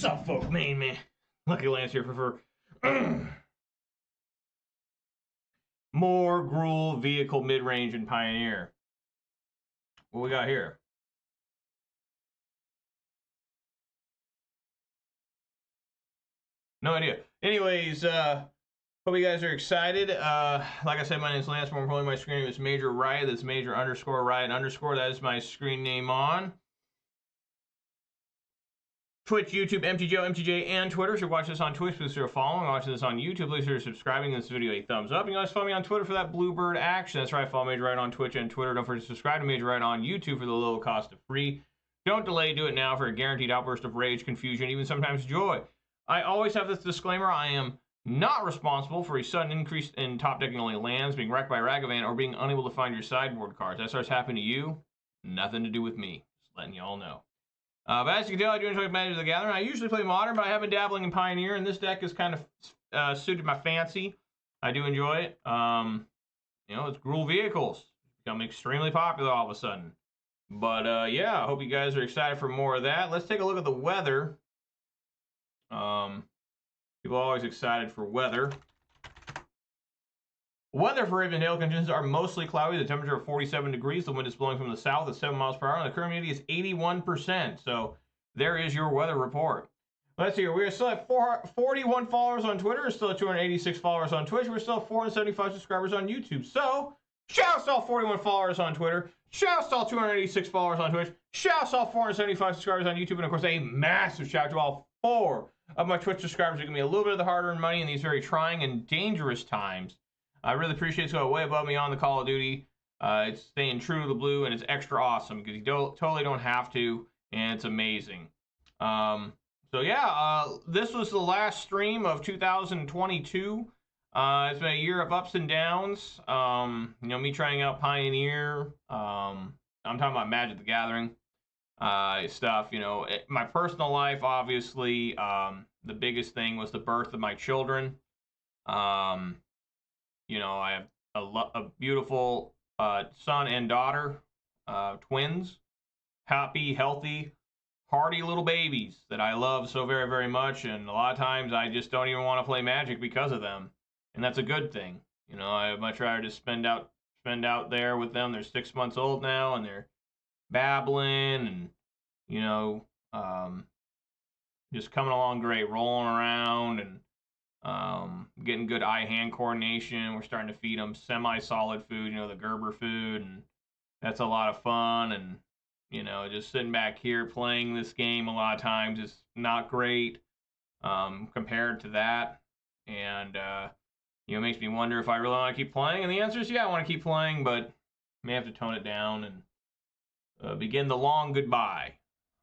Sup, folk, man. Lucky Lance here for more Gruul vehicle mid-range and Pioneer. What we got here? No idea. Anyways, hope you guys are excited. Like I said, my name is Lance. More importantly, my screen name is Major Riot. That's Major _ Riot _ That is my screen name on Twitch, YouTube, MTGO, MTJ, and Twitter. So watch this on Twitch, please consider following. Watching this on YouTube, please consider subscribing. This video a thumbs up. And you guys follow me on Twitter for that Bluebird action. That's right, follow Major Riot on Twitch and Twitter. Don't forget to subscribe to Major Riot on YouTube for the low cost of free. Don't delay, do it now for a guaranteed outburst of rage, confusion, even sometimes joy. I always have this disclaimer. I am not responsible for a sudden increase in top decking only lands, being wrecked by Ragavan, or being unable to find your sideboard cards. That starts happening to you, nothing to do with me. Just letting y'all know. But as you can tell, I do enjoy Magic the Gathering. I usually play Modern, but I have been dabbling in Pioneer, and this deck is kind of suited my fancy. I do enjoy it. You know, it's Gruul vehicles. It's become extremely popular all of a sudden. But yeah, I hope you guys are excited for more of that. Let's take a look at the weather. People are always excited for weather. Weather for Avondale conditions are mostly cloudy. The temperature of 47 degrees. The wind is blowing from the south at 7 miles per hour. And the current humidity is 81%. So there is your weather report. Let's see here. We are still at 41 followers on Twitter. We're still at 286 followers on Twitch. We're still at 475 subscribers on YouTube. So shout out to all 41 followers on Twitter. Shout out to all 286 followers on Twitch. Shout out to all 475 subscribers on YouTube. And of course, a massive shout out to all 4 of my Twitch subscribers who give me a little bit of the hard-earned money in these very trying and dangerous times. I really appreciate it. It's going way above me on the Call of Duty. It's staying true to the blue, and it's extra awesome because you totally don't have to, and it's amazing. So yeah, this was the last stream of 2022. It's been a year of ups and downs. You know, me trying out Pioneer. I'm talking about Magic the Gathering stuff. You know, my personal life, obviously, the biggest thing was the birth of my children. You know, I have a beautiful son and daughter, twins, happy, healthy, hearty little babies that I love so very, very much. And a lot of times I just don't even want to play Magic because of them. And that's a good thing. You know, I would much rather just spend out there with them. They're 6 months old now, and they're babbling and, you know, just coming along great, rolling around and getting good eye-hand coordination. We're starting to feed them semi-solid food, you know, the Gerber food, and that's a lot of fun. And, you know, just sitting back here playing this game a lot of times is not great compared to that. And, you know, it makes me wonder if I really want to keep playing. And the answer is, yeah, I want to keep playing, but I may have to tone it down and begin the long goodbye.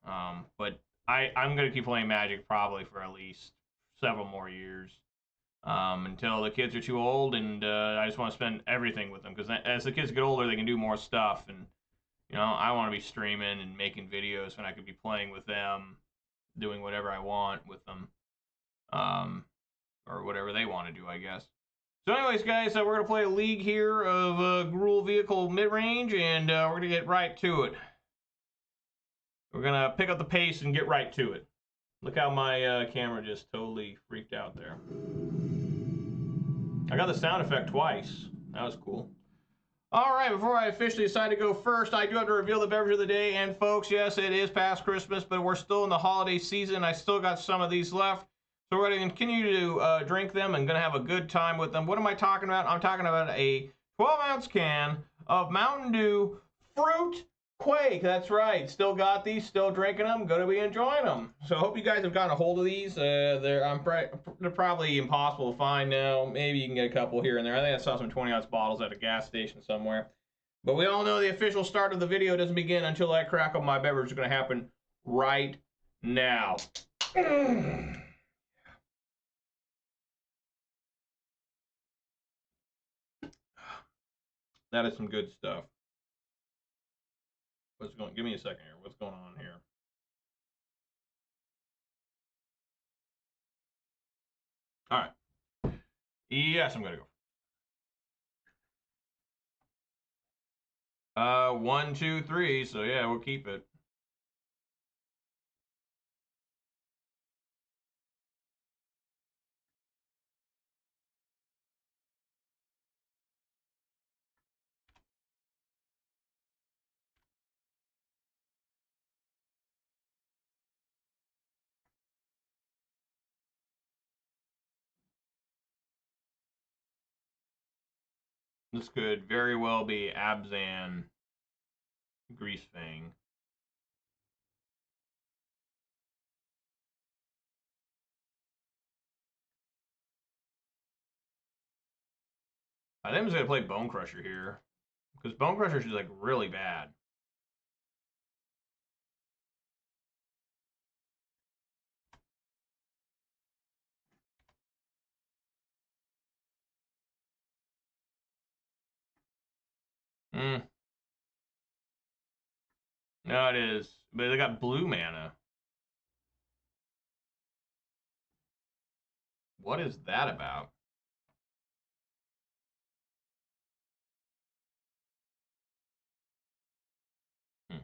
But I'm going to keep playing Magic probably for at least several more years. Until the kids are too old, and I just want to spend everything with them, because as the kids get older, they can do more stuff, and, you know, I want to be streaming and making videos when I could be playing with them, doing whatever I want with them, or whatever they want to do, I guess. So anyways, guys, we're going to play a league here of Gruul vehicle mid-range, and we're going to get right to it. We're going to pick up the pace and get right to it. Look how my camera just totally freaked out there. I got the sound effect twice. That was cool. All right, before I officially decide to go first, I do have to reveal the beverage of the day. And folks, yes, it is past Christmas, but we're still in the holiday season. I still got some of these left. So we're going to continue to drink them and going to have a good time with them. What am I talking about? I'm talking about a 12-ounce can of Mountain Dew Fruit Quake. That's right. Still got these. Still drinking them. Going to be enjoying them. So I hope you guys have gotten a hold of these. They're probably impossible to find now. Maybe you can get a couple here and there. I think I saw some 20-ounce bottles at a gas station somewhere. But we all know the official start of the video doesn't begin until I crack up my beverage. It's going to happen right now. That is some good stuff. What's going? Give me a second here. What's going on here? All right. Yes, I'm gonna go. 1, 2, 3. So yeah, we'll keep it. This could very well be Abzan Greasefang. I think I'm just going to play Bone Crusher here. Because Bone Crusher is like really bad. Hmm. No, it is. But they got blue mana. What is that about? Hmm.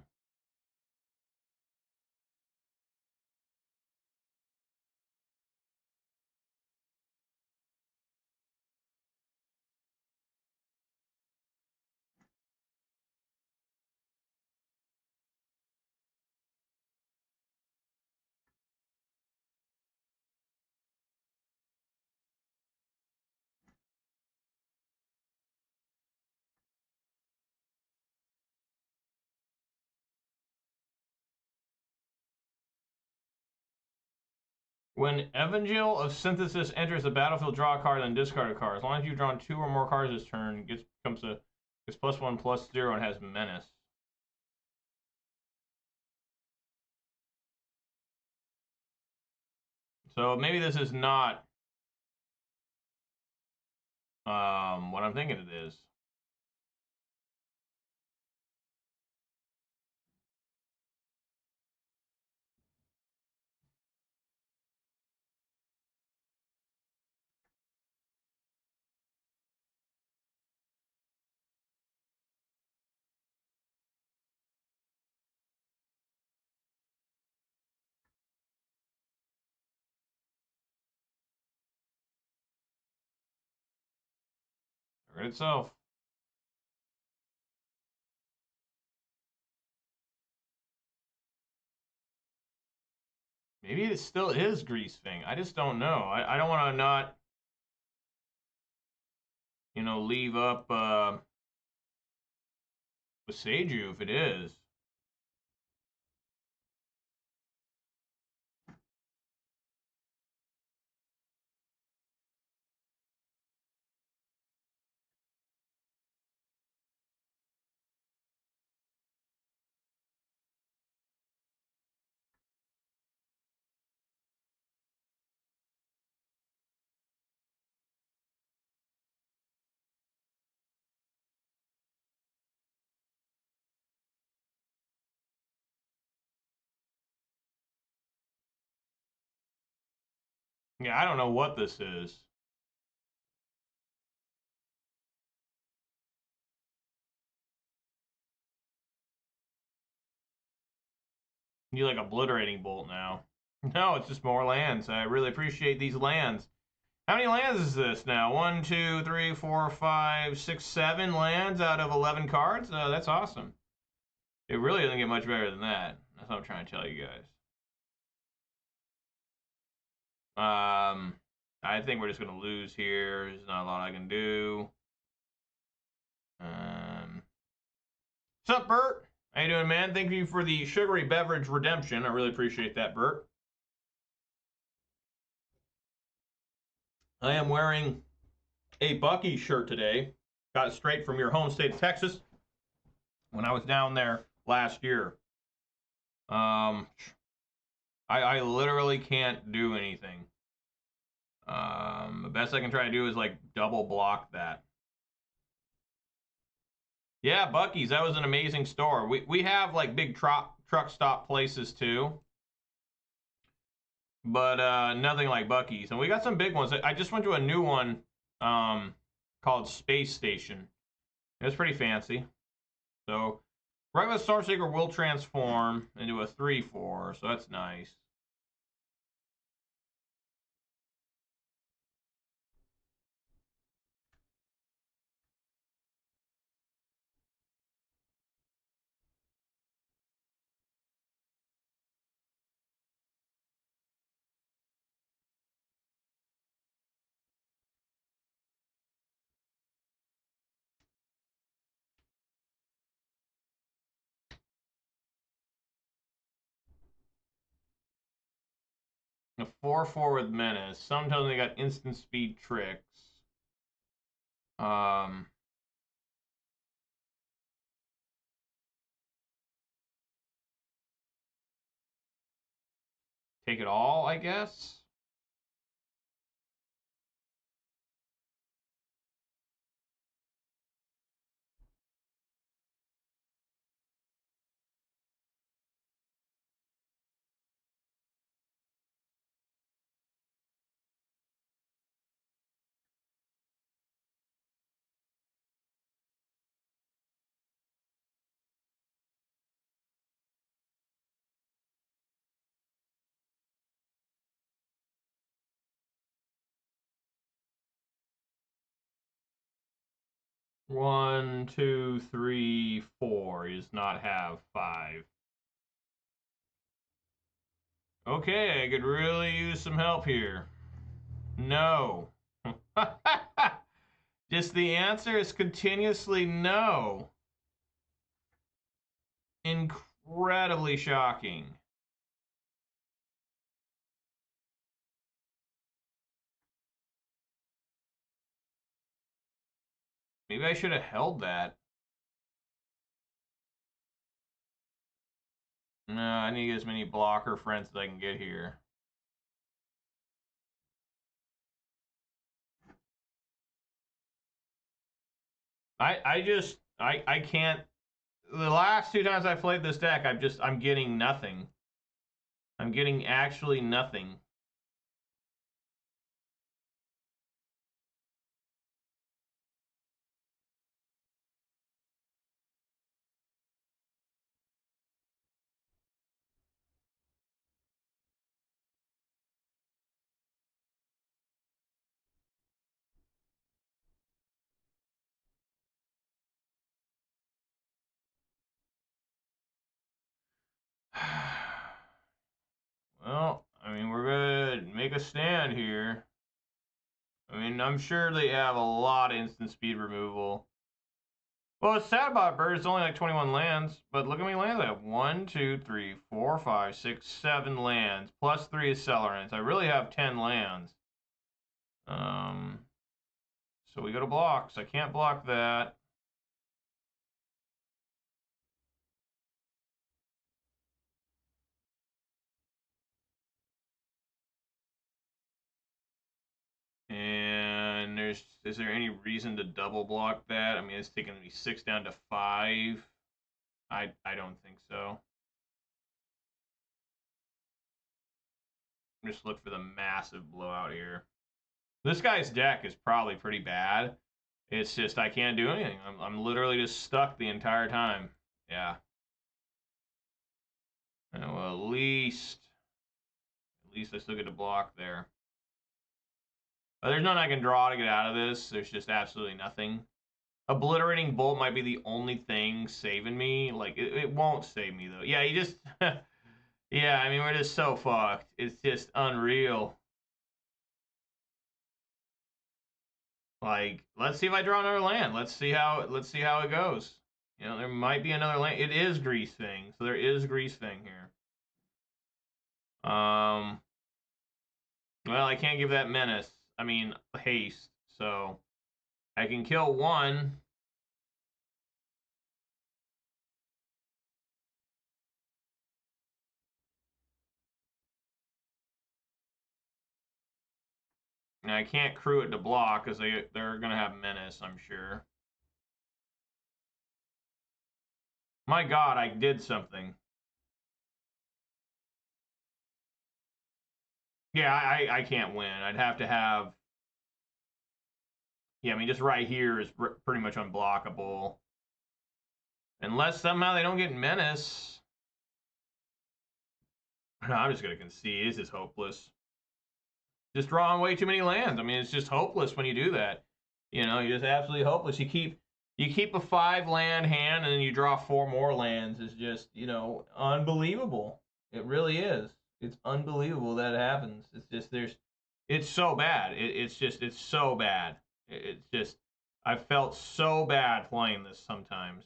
When Evangel of Synthesis enters the battlefield, draw a card and discard a card. As long as you've drawn 2 or more cards this turn, gets +1/+0 and has Menace. So maybe this is not what I'm thinking it is. Rid itself. Maybe it still is Greasefang. I just don't know. I don't want to not, leave up with Seiju if it is. Yeah, I don't know what this is. You like Obliterating Bolt now. No, it's just more lands. I really appreciate these lands. How many lands is this now? 1, 2, 3, 4, 5, 6, 7 lands out of 11 cards? That's awesome. It really doesn't get much better than that. That's what I'm trying to tell you guys. I think we're just going to lose here. There's not a lot I can do. What's up, Bert? How you doing, man? Thank you for the sugary beverage redemption. I really appreciate that, Bert. I am wearing a Bucky shirt today. Got it straight from your home state of Texas when I was down there last year. I literally can't do anything. The best I can try to do is like double block that. Yeah, Bucky's. That was an amazing store. We have like big truck stop places too, but nothing like Bucky's. And we got some big ones. I just went to a new one called Space Station. It was pretty fancy. So regular Stormseeker will transform into a 3/4, so that's nice. A 4/4 with menace. Sometimes they got instant speed tricks. Take it all, I guess. One, two, three, four. He does not have 5. Okay, I could really use some help here. No. Just the answer is continuously no. Incredibly shocking. Maybe I should have held that. No, I need to get as many blocker friends as I can get here. I can't. The last 2 times I played this deck, I'm getting nothing. I'm getting actually nothing. Well, I mean, we're gonna make a stand here. I mean, I'm sure they have a lot of instant speed removal. Well, it's sad about Bird. It's only like 21 lands, but look how many lands I have. 1, 2, 3, 4, 5, 6, 7 lands. Plus 3 is Selesyna. I really have 10 lands. So we go to blocks. I can't block that. And is there any reason to double block that? I mean, it's taking me 6 down to 5. I don't think so. Just look for the massive blowout here. This guy's deck is probably pretty bad. It's just I can't do anything. I'm literally just stuck the entire time. Yeah. Well, at least I still get a block there. But there's nothing I can draw to get out of this. There's just absolutely nothing. Obliterating Bolt might be the only thing saving me. Like, it won't save me, though. Yeah, you just... yeah, I mean, we're just so fucked. It's just unreal. Like, let's see if I draw another land. Let's see how it goes. You know, there might be another land. It is Grease Thing, so there is Grease Thing here. Well, I can't give that menace. I mean, haste. So I can kill one. And I can't crew it to block because they're gonna have menace, I'm sure. My God, I did something. Yeah, I can't win. I'd have to have. Yeah, I mean, just right here is pretty much unblockable. Unless somehow they don't get menace. I'm just going to concede. This is hopeless. Just drawing way too many lands. I mean, it's just hopeless when you do that. You know, you're just absolutely hopeless. You keep a 5 land hand and then you draw 4 more lands. It's just, you know, unbelievable. It really is. It's unbelievable that it happens. It's just it's so bad. It's so bad. It's just I felt so bad playing this sometimes.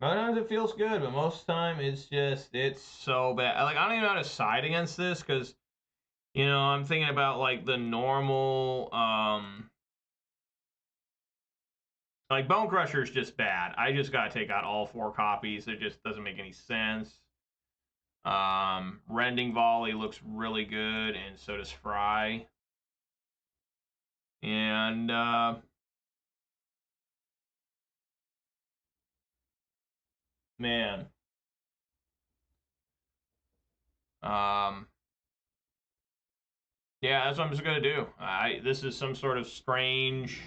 Sometimes it feels good, but most of the time it's so bad. Like, I don't even know how to side against this because You know, I'm thinking about like the normal, like Bone Crusher is just bad. I just gotta take out all 4 copies. It just doesn't make any sense. Rending Volley looks really good, and so does Fry. And man, yeah, that's what I'm just gonna do. This is some sort of strange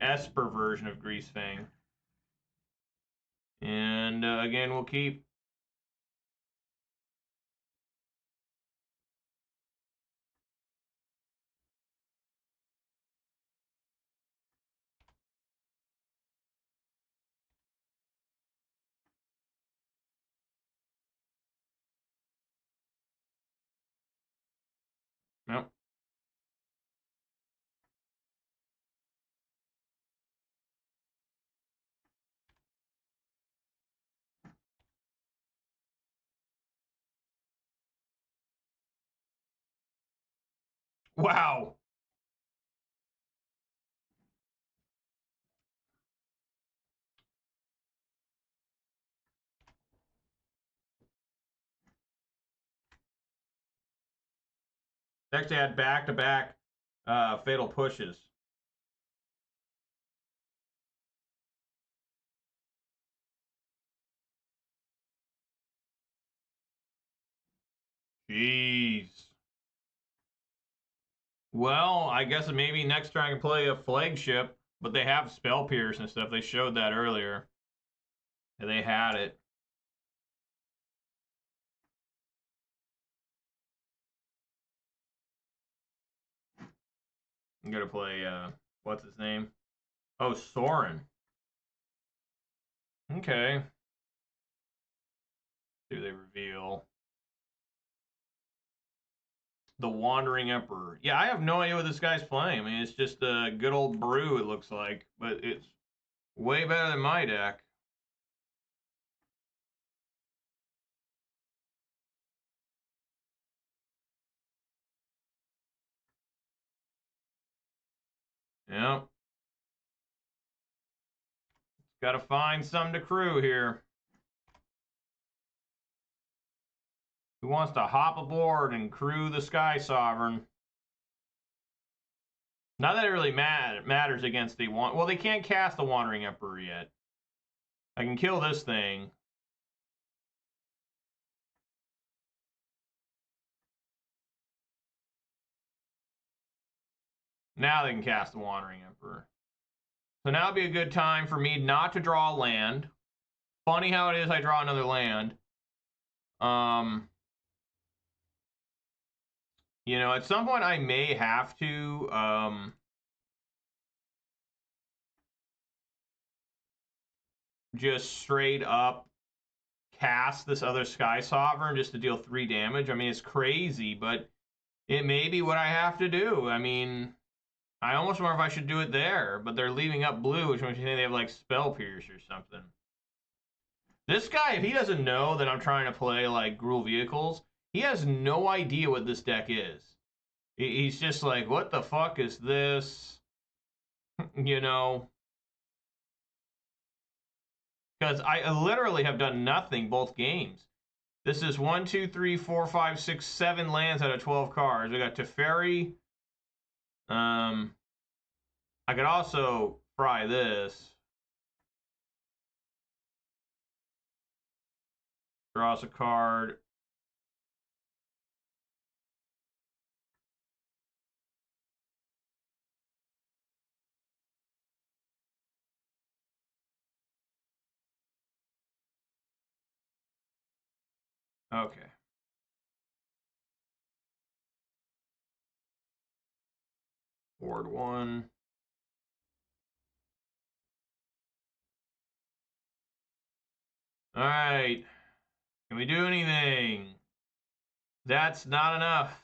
Esper version of Greasefang. And again, we'll keep. Yep. Wow. Actually had back-to-back fatal pushes. Jeez. Well, I guess maybe next turn I can play a flagship, but they have Spell Pierce and stuff. They showed that earlier. And they had it. I'm gonna play what's his name? Oh, Soren. Okay. Do they reveal the Wandering Emperor? Yeah, I have no idea what this guy's playing. I mean, it's just a good old brew, it looks like, but it's way better than my deck. Yep. Got to find some to crew here. Who wants to hop aboard and crew the Sky Sovereign? Not that it really matters against the one. Well, they can't cast the Wandering Emperor yet. I can kill this thing. Now they can cast the Wandering Emperor. So now would be a good time for me not to draw a land. Funny how it is I draw another land. You know, at some point I may have to just straight up cast this other Sky Sovereign just to deal 3 damage. I mean, it's crazy, but it may be what I have to do. I mean, I almost wonder if I should do it there, but they're leaving up blue, which means they have like Spell Pierce or something. This guy, if he doesn't know that I'm trying to play like Gruul vehicles, he has no idea what this deck is. He's just like, what the fuck is this? You know? Because I literally have done nothing both games. This is 1, 2, 3, 4, 5, 6, 7 lands out of 12 cards. We got Teferi. I could also fry this. Draws a card. Okay. Ward 1. Alright. Can we do anything? That's not enough.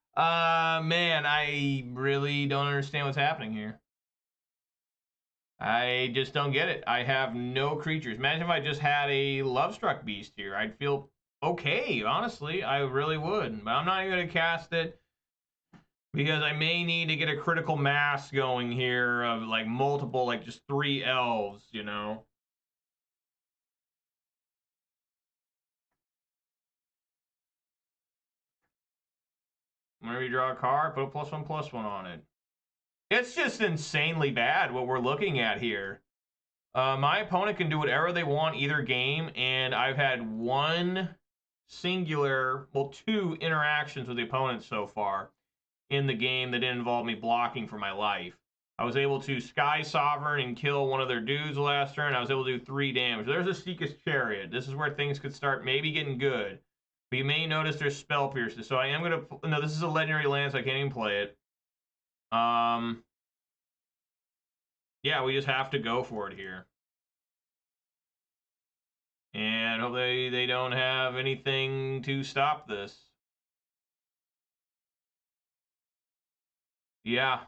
Man, I really don't understand what's happening here. I just don't get it. I have no creatures. Imagine if I just had a Lovestruck Beast here. I'd feel okay, honestly. I really would. But I'm not even going to cast it because I may need to get a critical mass going here of like multiple, like just 3 elves, you know? Whenever you draw a card, put a +1/+1 on it. It's just insanely bad what we're looking at here. My opponent can do whatever they want either game, and I've had one singular, well, 2 interactions with the opponent so far in the game that didn't involve me blocking for my life. I was able to Sky Sovereign and kill one of their dudes last turn. I was able to do 3 damage. There's a Seeker's Chariot. This is where things could start maybe getting good. But you may notice there's Spell Pierces. So I am going to... No, this is a legendary land, so I can't even play it. Yeah, we just have to go for it here. And hopefully they don't have anything to stop this. Yeah.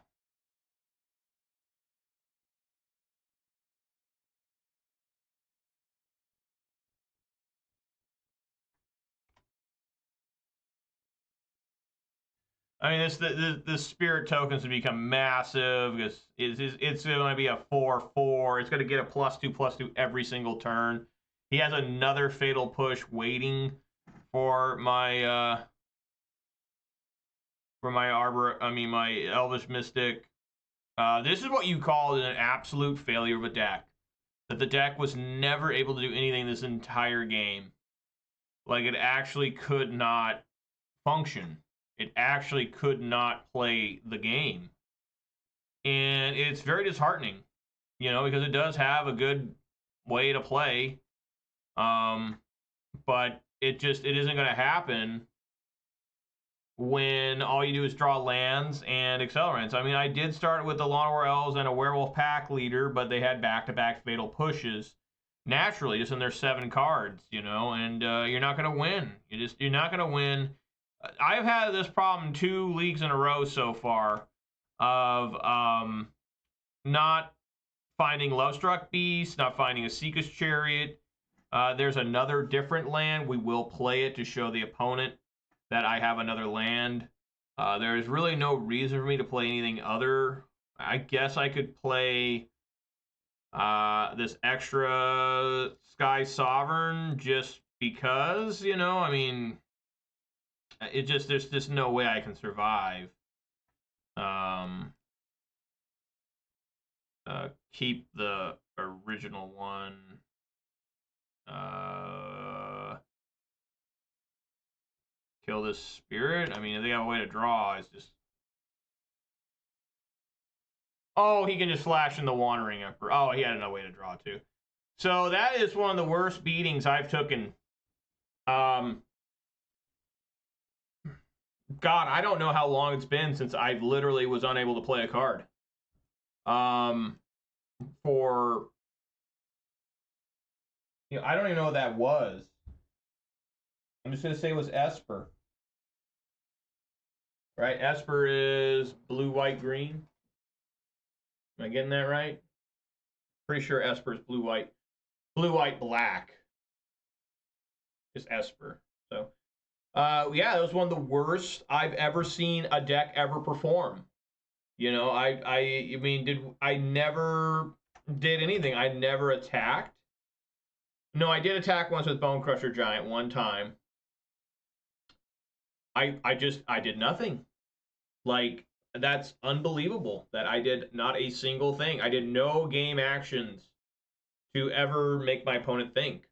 I mean, the spirit tokens have become massive because it's going to be a 4/4. It's going to get a +2/+2 every single turn. He has another fatal push waiting for my arbor. I mean, my elvish mystic. This is what you call an absolute failure of a deck. That the deck was never able to do anything this entire game. Like it actually could not function. It actually could not play the game. And it's very disheartening, you know, because it does have a good way to play. But it isn't going to happen when all you do is draw lands and accelerants. I mean, I did start with the Lawnmower Elves and a Werewolf Pack Leader, but they had back-to-back fatal pushes naturally, just in their 7 cards, you know, and you're not going to win. You're not going to win. I've had this problem 2 leagues in a row so far of not finding Lovestruck Beast, not finding a Seeker's Chariot. There's another different land. We will play it to show the opponent that I have another land. There is really no reason for me to play anything other. I guess I could play this extra Sky Sovereign just because, you know, I mean, there's just no way I can survive. Keep the original one. Kill this spirit. I mean, if they have a way to draw, it's just... Oh, he can just flash in the Wandering Emperor. Oh, he had another way to draw, too. So that is one of the worst beatings I've taken. God, I don't know how long it's been since I literally was unable to play a card. For... You know, I don't even know what that was. I'm just going to say it was Esper. Right? Esper is blue, white, green. Am I getting that right? Pretty sure Esper is blue, white, black. Is Esper. So, yeah, that was one of the worst I've ever seen a deck ever perform. You know, I mean, I never did anything. I never attacked. No, I did attack once with Bone Crusher Giant one time. I did nothing. Like, that's unbelievable that I did not a single thing. I did no game actions to ever make my opponent think.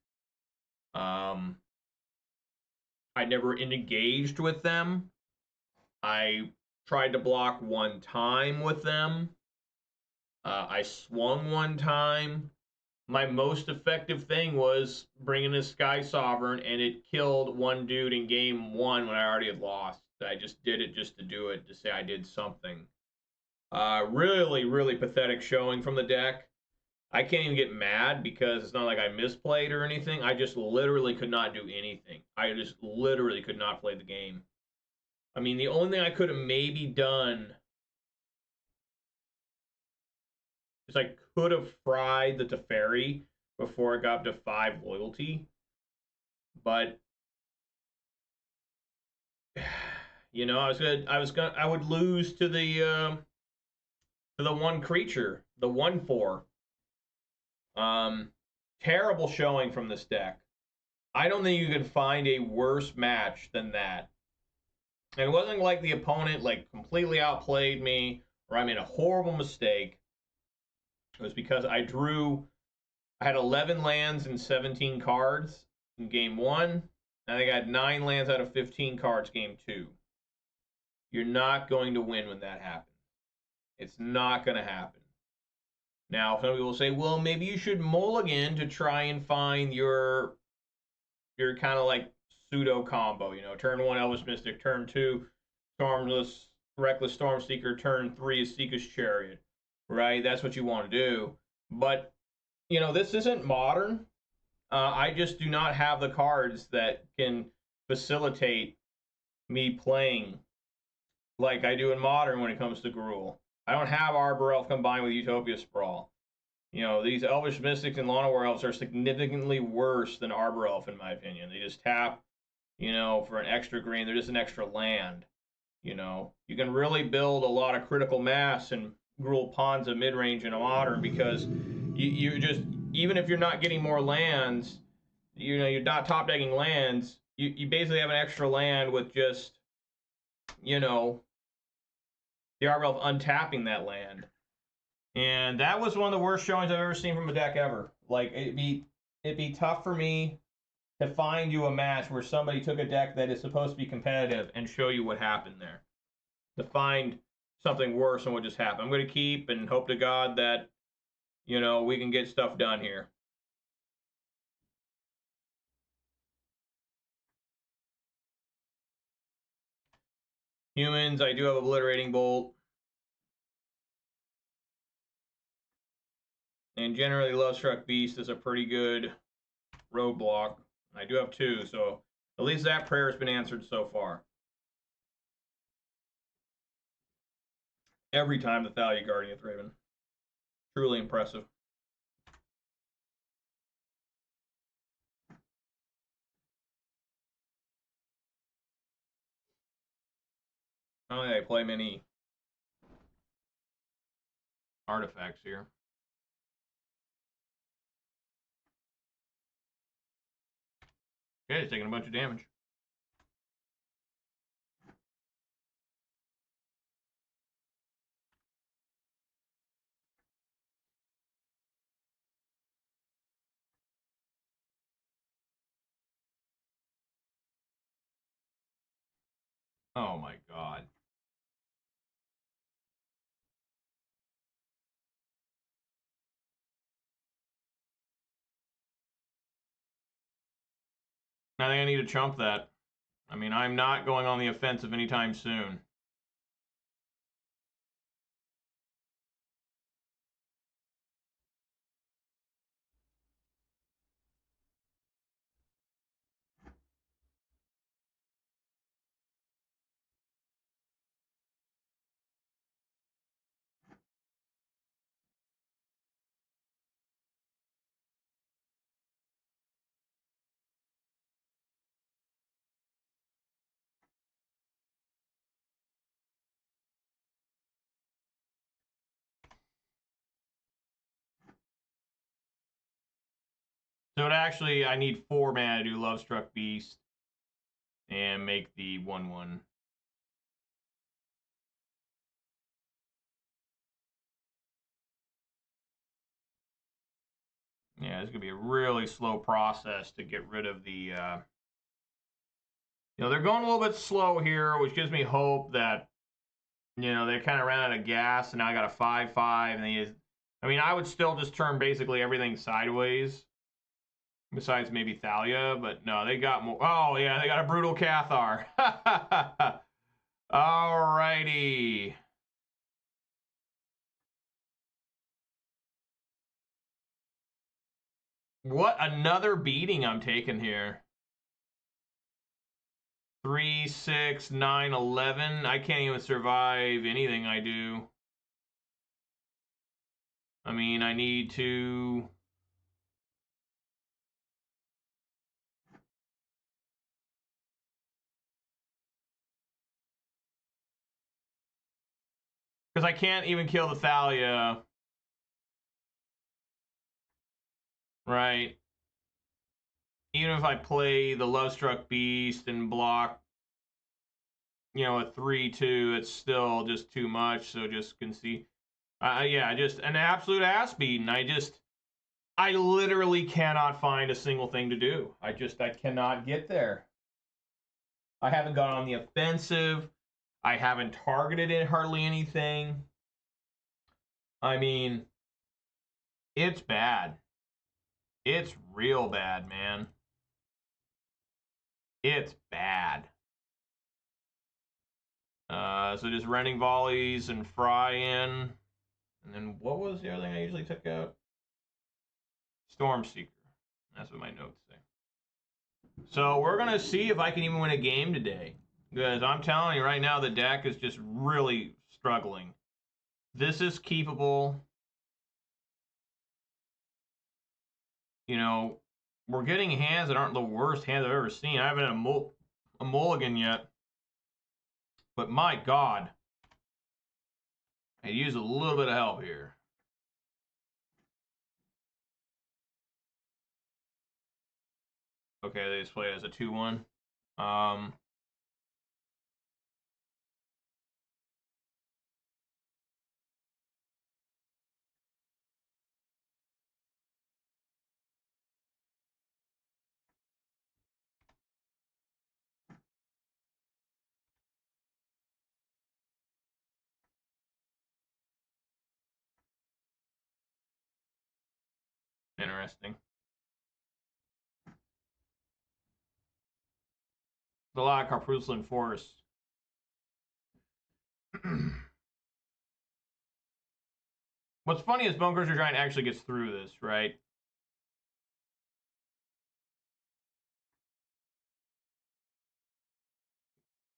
I never engaged with them. I tried to block one time with them. I swung one time. My most effective thing was bringing a Sky Sovereign, and it killed one dude in game 1 when I already had lost. I just did it just to do it, to say I did something. Really, really pathetic showing from the deck. I can't even get mad because it's not like I misplayed or anything. I just literally could not do anything. I just literally could not play the game. I mean, the only thing I could have maybe done is I could have fried the Teferi before it got up to 5 loyalty. But You know, I would lose to the one creature, the 1/4. Terrible showing from this deck. I don't think you can find a worse match than that. And it wasn't like the opponent like completely outplayed me or I made a horrible mistake. It was because I had 11 lands and 17 cards in game 1. I think I had 9 lands out of 15 cards game 2. You're not going to win when that happens. It's not going to happen. Now, some people say, well, maybe you should mulligan to try and find your kind of like pseudo combo. You know, turn 1 Elvish Mystic, turn 2 Stormless, Reckless Stormseeker, turn 3 is Seeker's Chariot. Right? That's what you want to do. But, you know, this isn't modern. I just do not have the cards that can facilitate me playing like I do in modern when it comes to Gruul. I don't have Arbor Elf combined with Utopia Sprawl. You know, these Elvish Mystics and Llanowar Elves are significantly worse than Arbor Elf, in my opinion. They just tap, you know, for an extra green. They're just an extra land. You know, you can really build a lot of critical mass in Gruul Ponza midrange in a modern because you just, even if you're not getting more lands, you know, you're not top decking lands, you basically have an extra land with just, you know, the Arbor Elf untapping that land. And that was one of the worst showings I've ever seen from a deck ever. Like, it'd be tough for me to find you a match where somebody took a deck that is supposed to be competitive and show you what happened there. To find something worse than what just happened. I'm going to keep and hope to God that, you know, we can get stuff done here. Humans, I do have Obliterating Bolt. And generally, Lovestruck Beast is a pretty good roadblock. I do have 2, so at least that prayer has been answered so far. Every time the Thalia Guardian Raven. Truly impressive. I don't think I play many artifacts here. Okay, it's taking a bunch of damage. Oh my god. I think I need to chump that. I mean, I'm not going on the offensive anytime soon. So it actually, I need 4 mana to do Lovestruck Beast and make the 1/1. Yeah, it's going to be a really slow process to get rid of the, you know, they're going a little bit slow here, which gives me hope that, you know, they kind of ran out of gas, and now I got a 5/5, and I mean, I would still just turn basically everything sideways, besides maybe Thalia, but no, they got more. Oh, yeah, they got a Brutal Cathar. Alrighty. What another beating I'm taking here. 3, 6, 9, 11. I can't even survive anything I do. I mean, I need to... Because I can't even kill the Thalia. Right? Even if I play the Lovestruck Beast and block, you know, a 3/2, it's still just too much. So just can see, yeah, just an absolute ass beating. I literally cannot find a single thing to do. I cannot get there. I haven't gone on the offensive. I haven't targeted it hardly anything. I mean, it's bad. It's real bad, man. It's bad. So just running volleys and fry in. And then what was the other thing I usually took out? Stormseeker. That's what my notes say. So we're going to see if I can even win a game today. Because I'm telling you right now, the deck is just really struggling. This is keepable. You know, we're getting hands that aren't the worst hands I've ever seen. I haven't had a mulligan yet. But my God. I use a little bit of help here. Okay, they just play it as a 2/1. Interesting. There's a lot of Carpuslan Forest. What's funny is Bone Crusher Giant actually gets through this, right?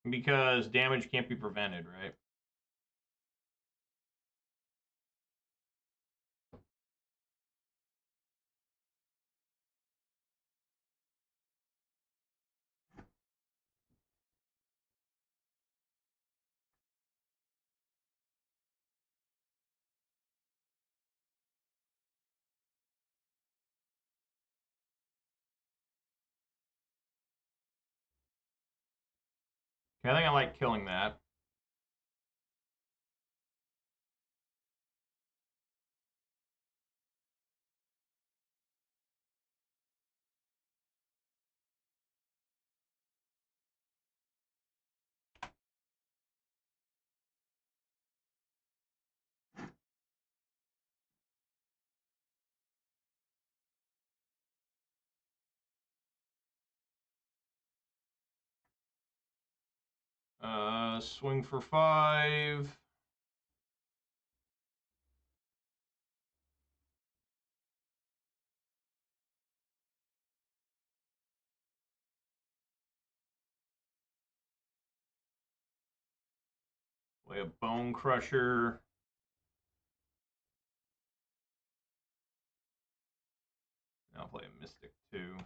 Because damage can't be prevented, right? Okay, I think I like killing that. Swing for 5. Play a Bone Crusher. I'll play a Mystic too.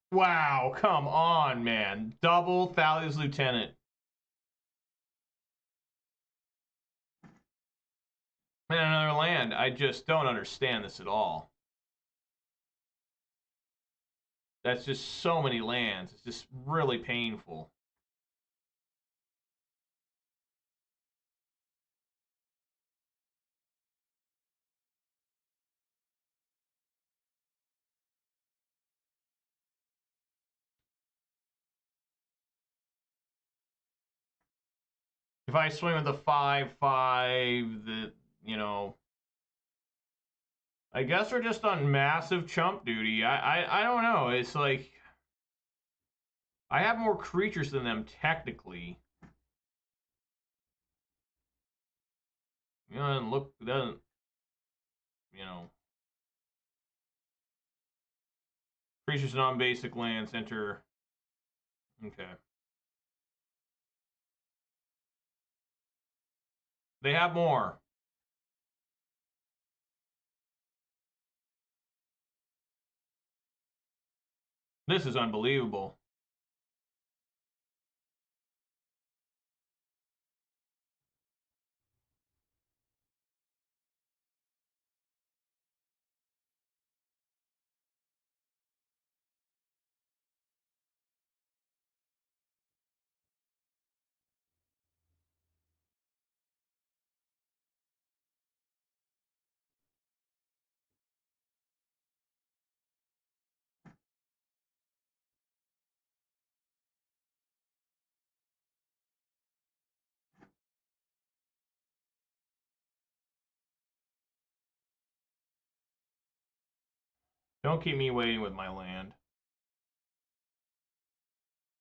Wow, come on, man. Double Thalia's Lieutenant. And another land. I just don't understand this at all. That's just so many lands. It's just really painful. If I swing with the 5/5, you know, I guess we're just on massive chump duty. I don't know. It's like I have more creatures than them technically. You know, doesn't you know, creatures non-basic lands enter. Okay. They have more. This is unbelievable. Don't keep me waiting with my land.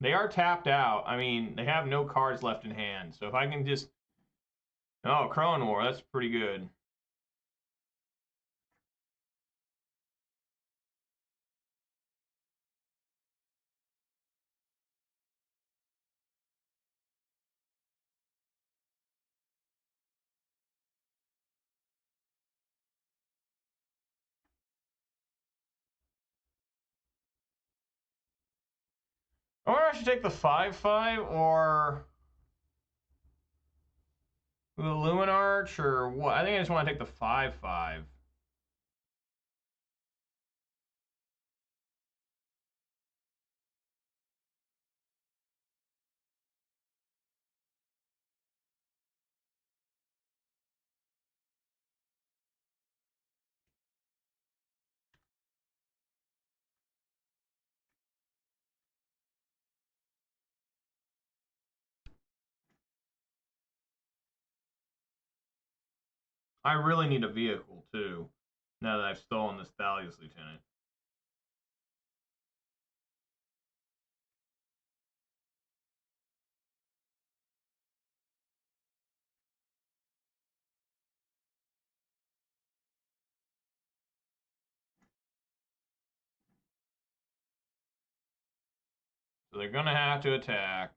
They are tapped out. I mean, they have no cards left in hand. So if I can just... Oh, Crone War. That's pretty good. Or I should take the 5/5 or the Luminarch or what? I think I just want to take the 5/5. I really need a vehicle too, now that I've stolen this Thalia's Lieutenant. So they're gonna have to attack.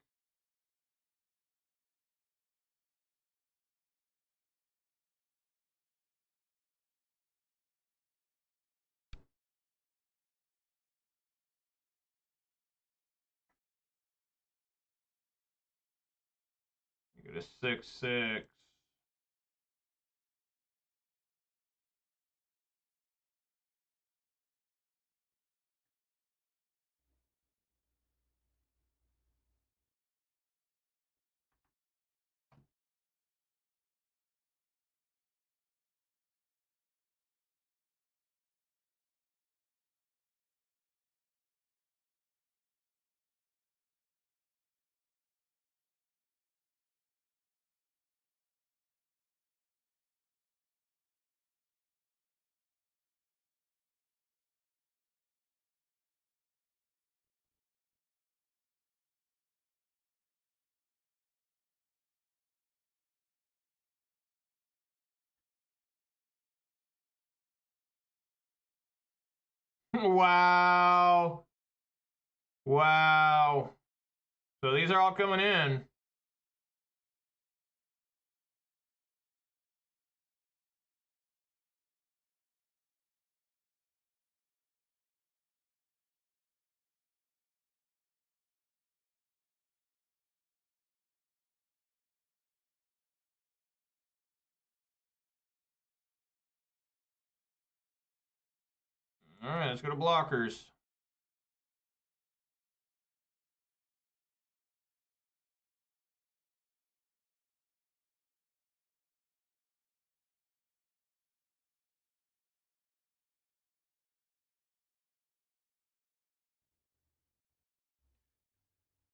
You go to 6/6. Wow. Wow. So these are all coming in. All right, let's go to blockers.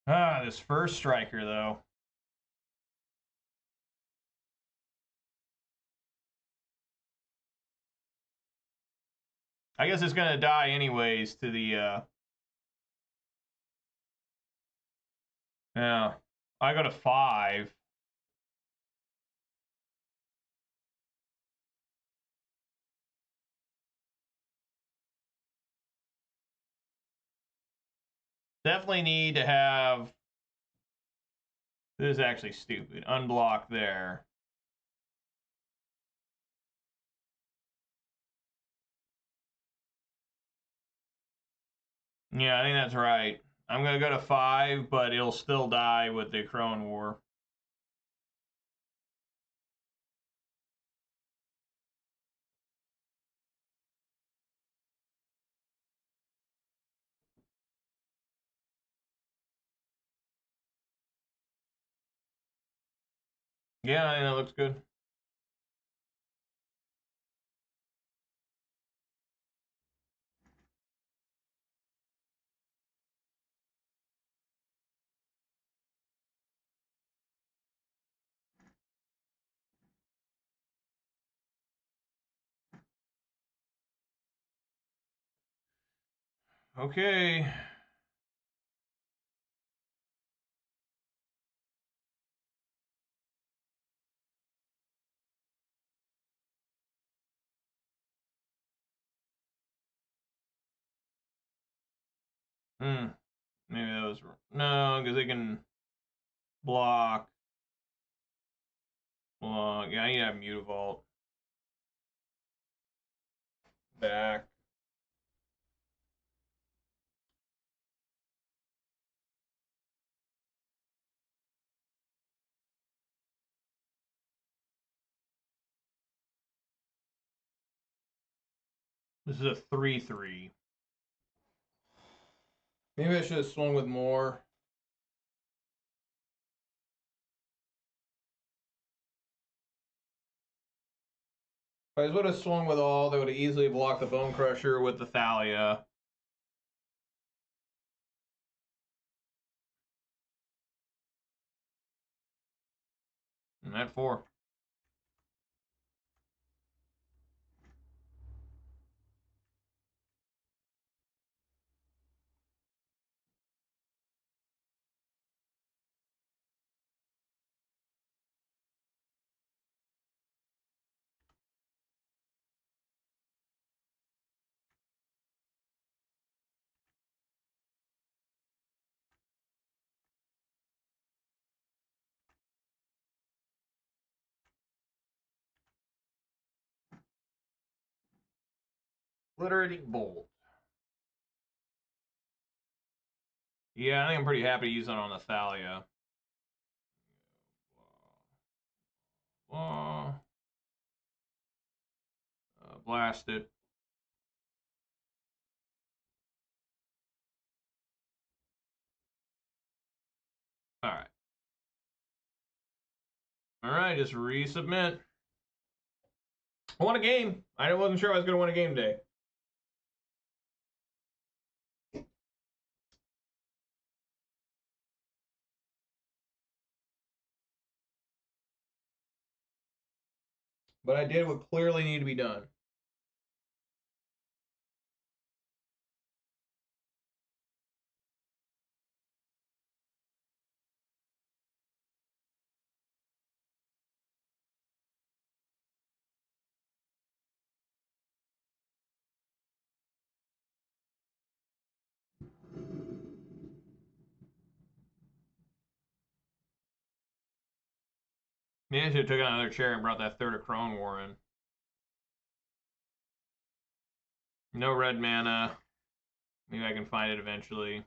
Ah, this first striker, though. I guess it's going to die anyways to the... Yeah. I go to 5. Definitely need to have... This is actually stupid. Unblock there. Yeah, I think that's right. I'm going to go to 5, but it'll still die with the Crone War. Yeah, I think that looks good. Okay. Hmm. Maybe that was wrong. No, because they can block. Block. Yeah, I need to have Mutavault. Back. This is a 3/3. Maybe I should have swung with more. If I would have swung with all, they would have easily blocked the Bone Crusher with the Thalia. And at 4. Obliterating Bolt. Yeah, I think I'm pretty happy to use it on the Thalia. Blast it. Alright. Alright, just resubmit. I won a game. I wasn't sure I was going to win a game today. But I did what clearly needed to be done. Maybe I should have took another chair and brought that third of Crone War in. No red mana. Maybe I can find it eventually.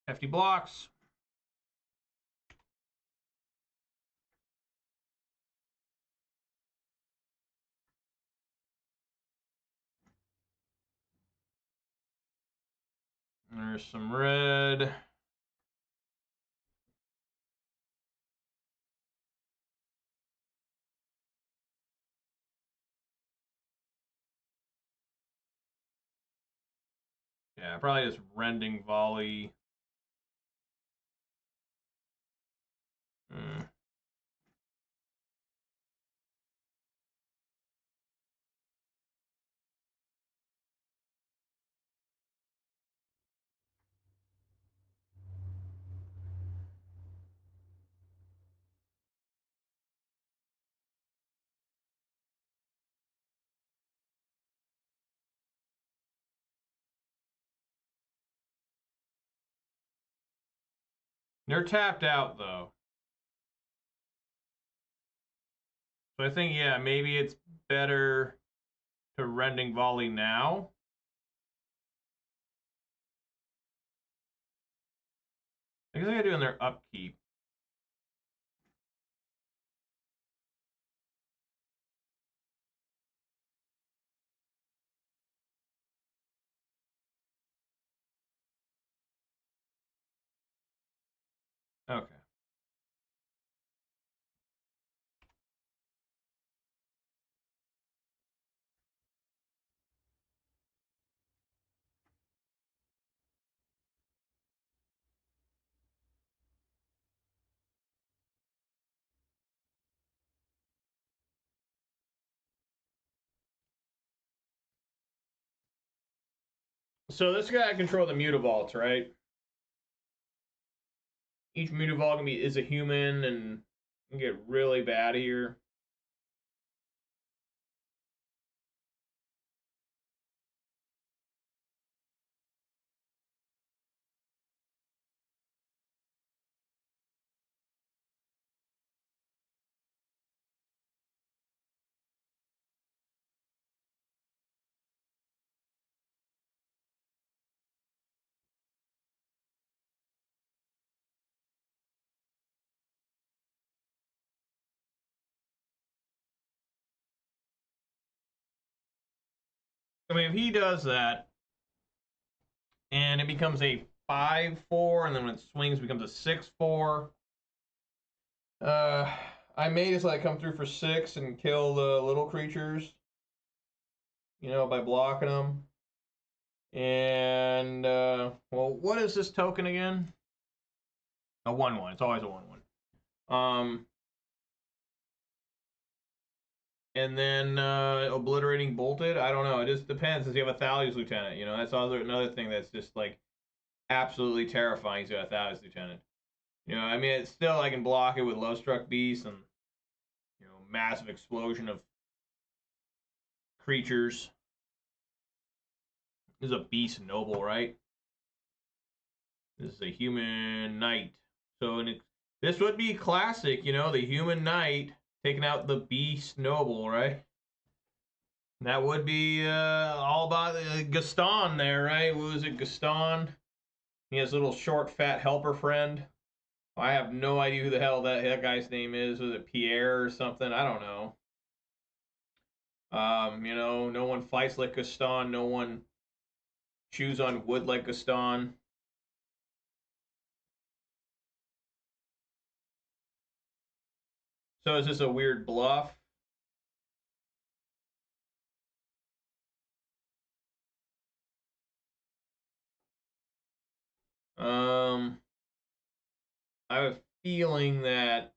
Hefty blocks. There's some red. Yeah, probably just rending volley. Mm. They're tapped out, though. So I think, yeah, maybe it's better to rending volley now. I guess I gotta do in their upkeep. Okay. So this guy control the mutavaults, right? Each mutavault is a human and can get really bad here. I mean, if he does that, and it becomes a 5/4, and then when it swings, it becomes a 6/4. I may just let it come through for 6 and kill the little creatures, you know, by blocking them. And, well, what is this token again? A 1/1. It's always a 1/1. And then obliterating bolted. I don't know. It just depends. Since you have a Thalia's Lieutenant, you know, that's another thing that's just like absolutely terrifying. To a Thalia's Lieutenant. You know, I mean, it's still I can block it with Lovestruck Beast and you know massive explosion of creatures. This is a Beast Noble, right? This is a Human Knight. So this would be classic, you know, the Human Knight taking out the Beast Noble, right? That would be all about Gaston there, right? What was it, Gaston? He has a little short, fat helper friend. I have no idea who the hell that guy's name is. Was it Pierre or something? I don't know. You know, no one fights like Gaston. No one chews on wood like Gaston. So is this a weird bluff? I have a feeling that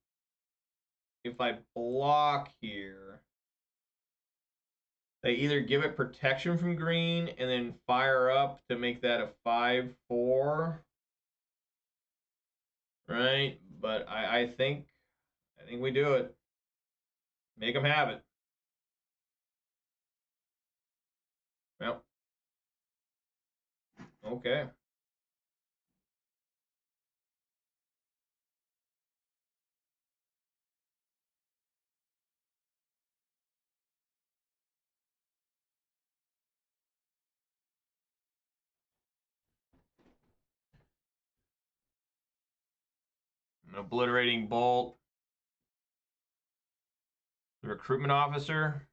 if I block here, they either give it protection from green and then fire up to make that a 5/4, right? But I think we do it. Make them have it. Well, okay. An obliterating bolt. The recruitment officer.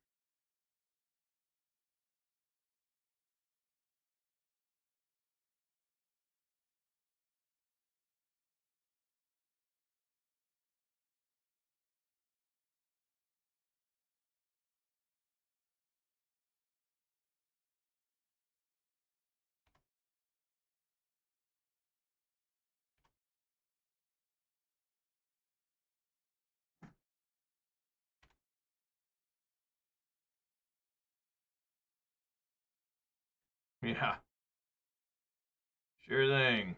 Yeah. Sure thing.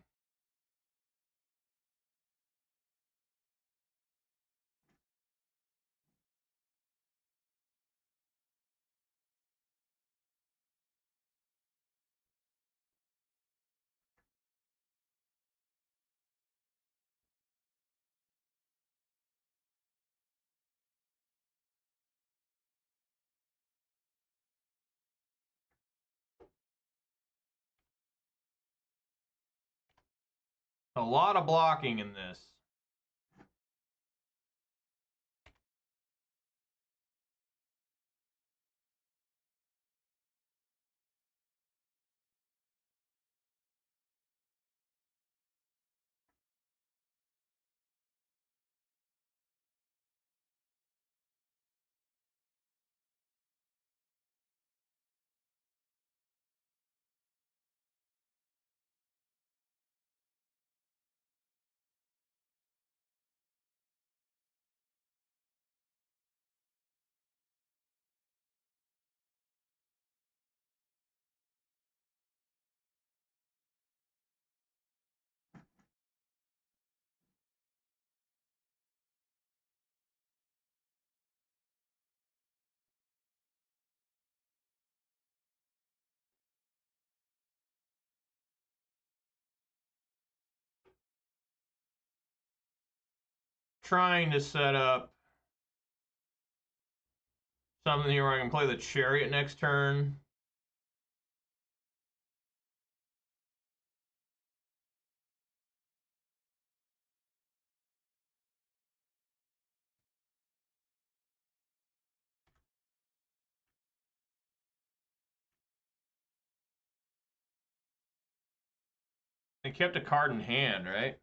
A lot of blocking in this. Trying to set up something here where I can play the chariot next turn. They kept a card in hand, right?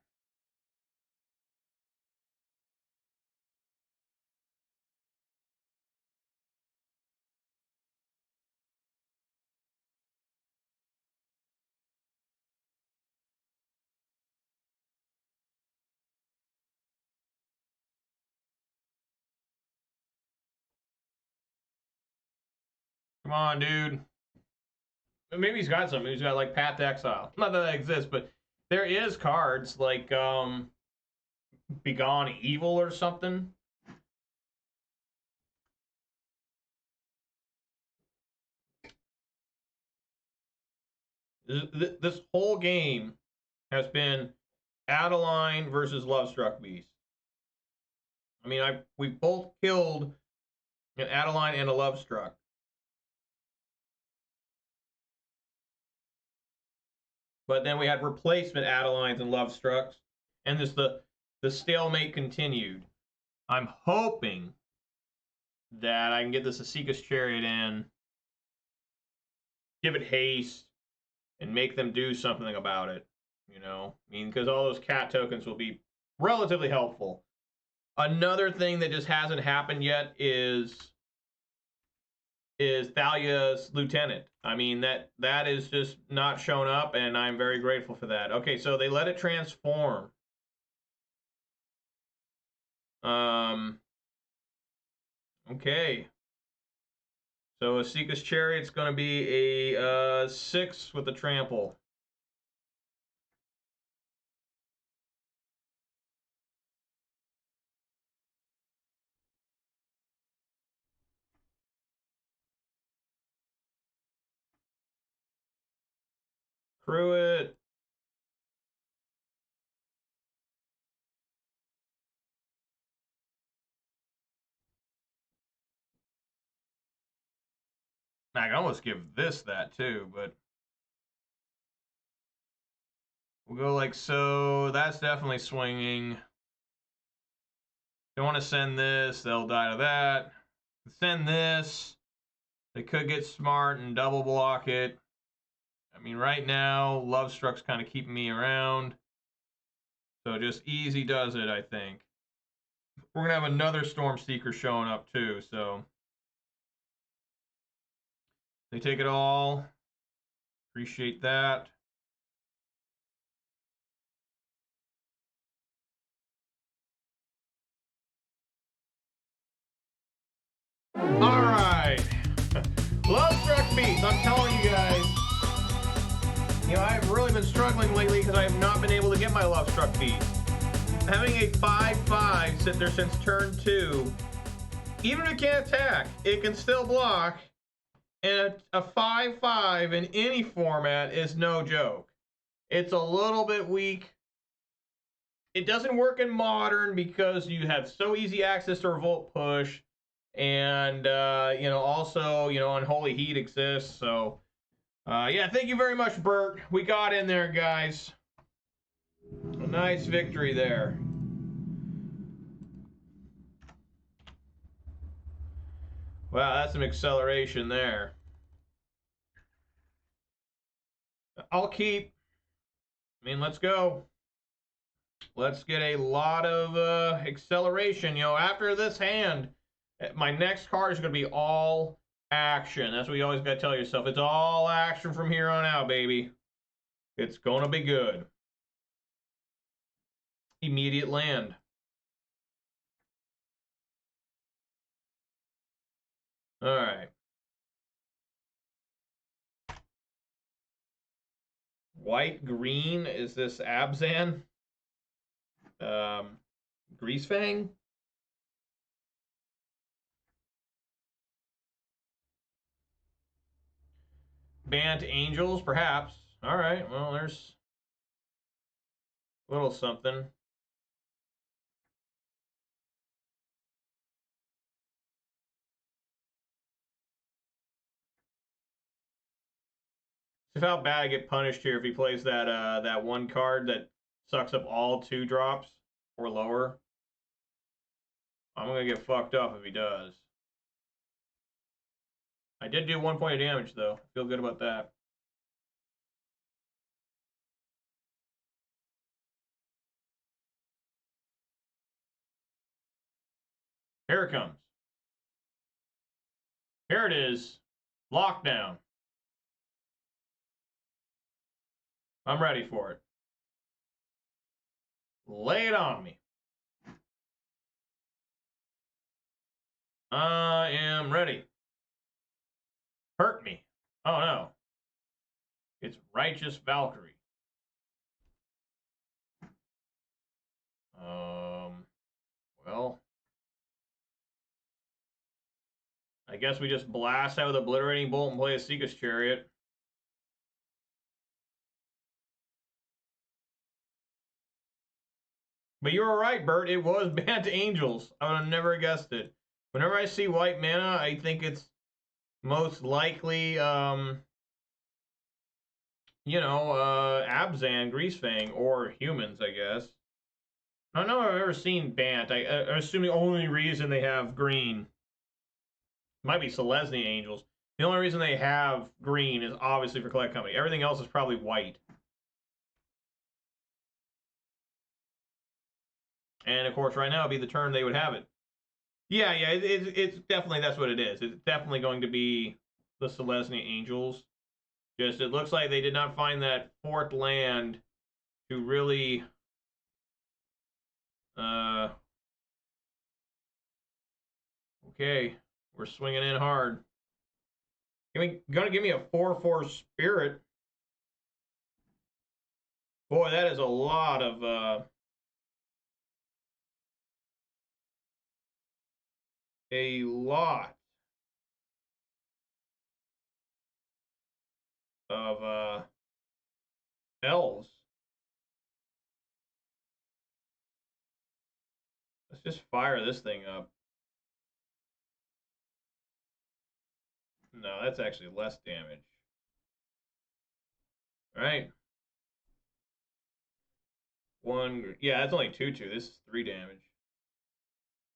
Come on, dude. Maybe he's got something. He's got like Path to Exile. Not that exists, but there is cards like Begone Evil or something. This whole game has been Adeline versus Lovestruck Beast. I mean, we both killed an Adeline and a Lovestruck. But then we had replacement Adelines and Lovestrucks, and the stalemate continued. I'm hoping that I can get this Asika's Chariot in, give it haste, and make them do something about it. You know, I mean, because all those cat tokens will be relatively helpful. Another thing that just hasn't happened yet is Thalia's Lieutenant. I mean, that is just not shown up, and I'm very grateful for that. Okay, so they let it transform. Okay. So Asika's Chariot's going to be a 6 with a trample. Crew it. I can almost give this that too, but we'll go like so. That's definitely swinging. Don't want to send this. They'll die to that. Send this. They could get smart and double block it. I mean, right now, Love Struck's kind of keeping me around. So just easy does it, I think. We're going to have another Storm Seeker showing up, too, so. They take it all. Appreciate that. All right. Love Struck beats. I'm telling you guys. You know, I've really been struggling lately because I have not been able to get my Love Struck beats. Having a 5/5 sit there since turn 2, even if it can't attack, it can still block. And a 5/5 in any format is no joke. It's a little bit weak. It doesn't work in Modern because you have so easy access to Revolt Push. And, you know, also, you know, Unholy Heat exists. So, yeah, thank you very much, Bert. We got in there, guys. A nice victory there. Wow, that's some acceleration there. I'll keep. I mean, let's go. Let's get a lot of acceleration. You know, after this hand, my next card is going to be all action. That's what you always got to tell yourself. It's all action from here on out, baby. It's going to be good. Immediate land. All right. White, green, is this Abzan? Greasefang? Bant Angels, perhaps. All right, well, there's a little something. See how bad I get punished here if he plays that that one card that sucks up all 2 drops or lower. I'm gonna get fucked up if he does. I did do 1 point of damage though. Feel good about that. Here it comes. Here it is. Lockdown. I'm ready for it. Lay it on me. I am ready. Hurt me. Oh no. It's Righteous Valkyrie. Well, I guess we just blast out with Obliterating Bolt and play a Seeker's Chariot. But you were right, Bert. It was Bant Angels. I would have never guessed it. Whenever I see white mana, I think it's most likely, you know, Abzan, Greasefang, or humans, I guess. I don't know if I've ever seen Bant. I assume the only reason they have green might be Selesyna Angels. The only reason they have green is obviously for Collect Company. Everything else is probably white. And of course, right now would be the turn they would have it. Yeah, it's definitely, that's what it is. It's definitely going to be the Selesyna Angels. Just, it looks like they did not find that 4th land to really, okay, we're swinging in hard. Gonna give me a 4/4 Spirit. Boy, that is a lot of, a lot of elves. Let's just fire this thing up. No, that's actually less damage. All right. 1, yeah, that's only 2/2. This is 3 damage.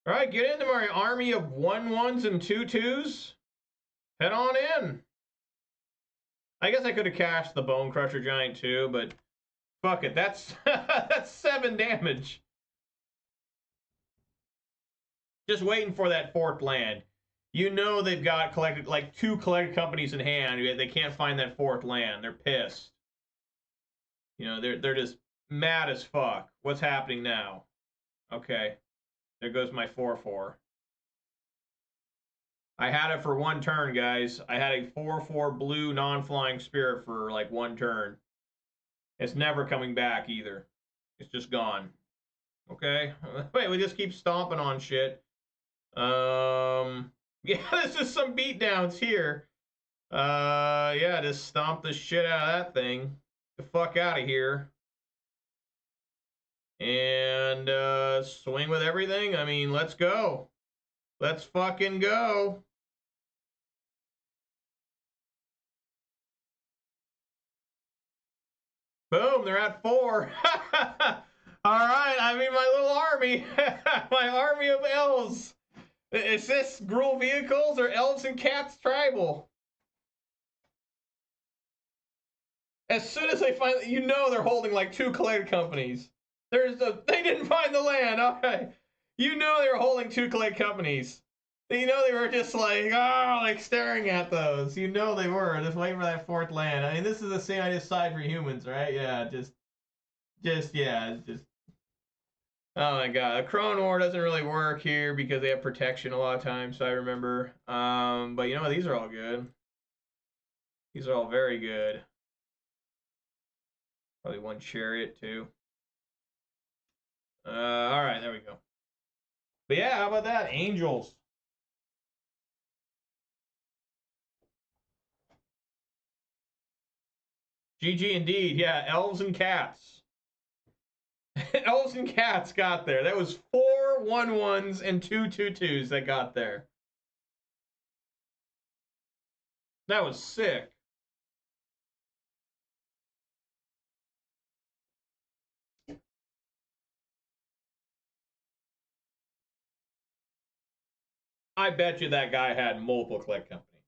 All right, get into my army of 1-1s and 2-2s. Head on in. I guess I could have cashed the Bone Crusher Giant too, but fuck it. That's that's 7 damage. Just waiting for that 4th land. You know they've got collected like 2 collected companies in hand. They can't find that 4th land. They're pissed. You know, they're just mad as fuck. What's happening now? Okay. There goes my 4/4. I had it for 1 turn, guys. I had a 4/4 blue non-flying spirit for like 1 turn. It's never coming back either. It's just gone. Okay. Wait, we just keep stomping on shit. Yeah, this is some beatdowns here. Yeah, just stomp the shit out of that thing. The fuck out of here. And swing with everything. I mean, let's go. Let's fucking go. Boom, they're at 4. All right, I mean, my little army. My army of elves. Is this Gruul vehicles or elves and cats tribal? As soon as they find, you know they're holding like 2 collected companies. They didn't find the land. Okay, you know they were holding 2 collected companies. You know they were just like, oh, like staring at those. You know they were just waiting for that 4th land. I mean, this is the same idea side for humans, right? Yeah, just. Oh my god, a Crone War doesn't really work here because they have protection a lot of times. So I remember. But you know these are all good. These are all very good. Probably 1 chariot too. All right, there we go. But yeah, how about that? Angels. GG indeed. Yeah, elves and cats. Elves and cats got there. That was 4 1-1s and 2 2-2s that got there. That was sick. I bet you that guy had multiple collect company.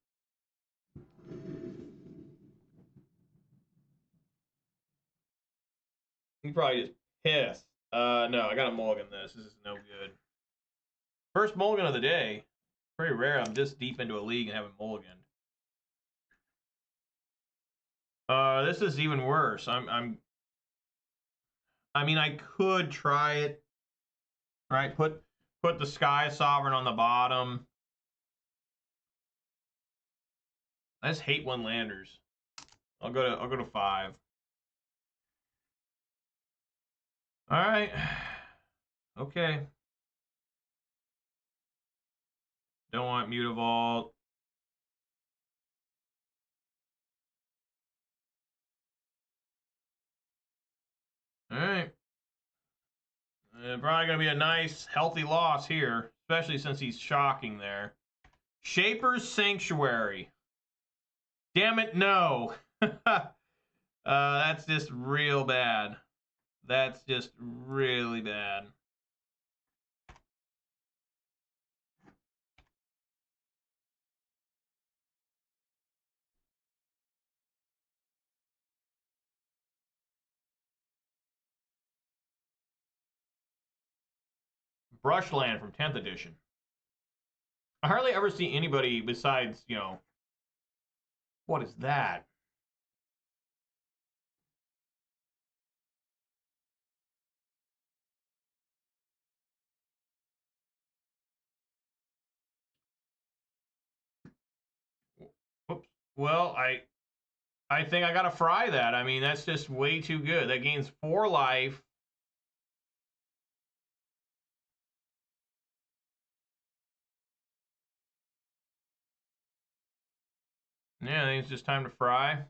He probably just pissed. No, I got to mulligan this. This is no good. First mulligan of the day. Pretty rare. I'm this deep into a league and haven't mulliganed. This is even worse. I mean, I could try it. Right, put the Sky Sovereign on the bottom. I just hate 1-landers. I'll go to 5. All right. Okay. Don't want Mutavault. All right. Probably going to be a nice, healthy loss here, especially since he's shocking there. Shaper's Sanctuary. Damn it, no. That's just real bad. That's just really bad. Brushland from 10th edition. I hardly ever see anybody besides, you know, what is that? Oops. Well, I think I gotta fry that. I mean, that's just way too good. That gains 4 life. Yeah, I think it's just time to fry.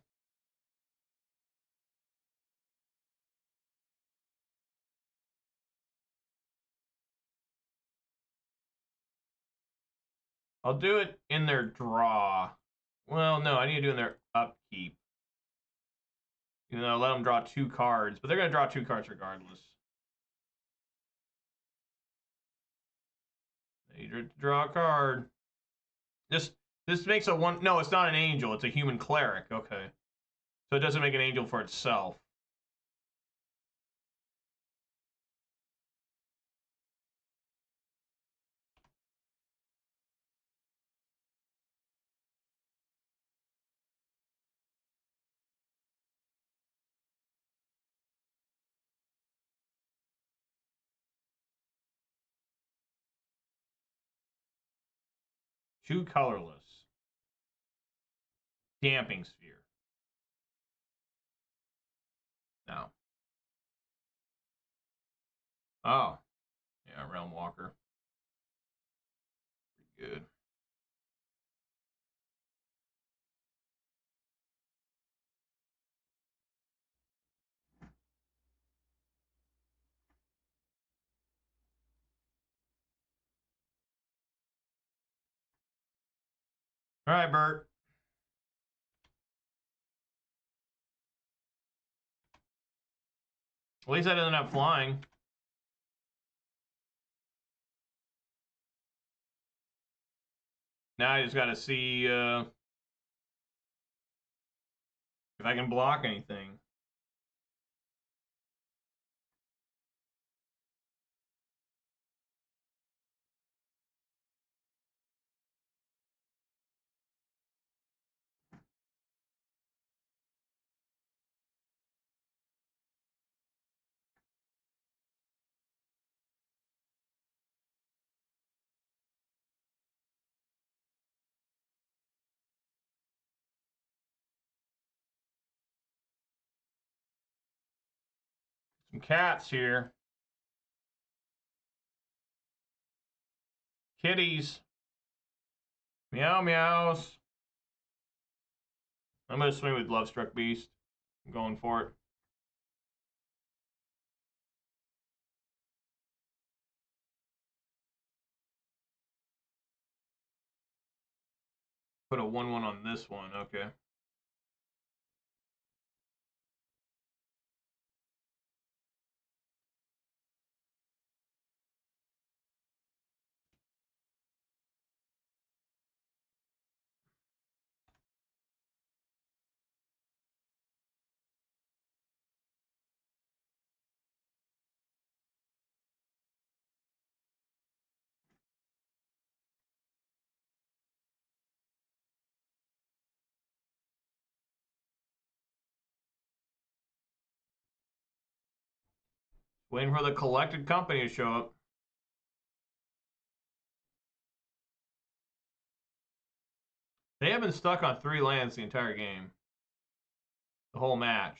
I'll do it in their draw. Well, no, I need to do it in their upkeep. Even though I'll let them draw 2 cards, but they're going to draw 2 cards regardless. You draw a card. This makes a one. No, it's not an angel. It's a human cleric. Okay, so it doesn't make an angel for itself. Two colorless. Damping sphere. No. Oh. Yeah, Realm Walker. Pretty good. All right, Bert. At least I didn't have flying. Now I just got to see if I can block anything. Some cats here. Kitties. Meow meows. I'm going to swing with Lovestruck Beast. I'm going for it. Put a 1/1 on this one. Okay. Waiting for the collected company to show up. They have been stuck on 3 lands the entire game. The whole match.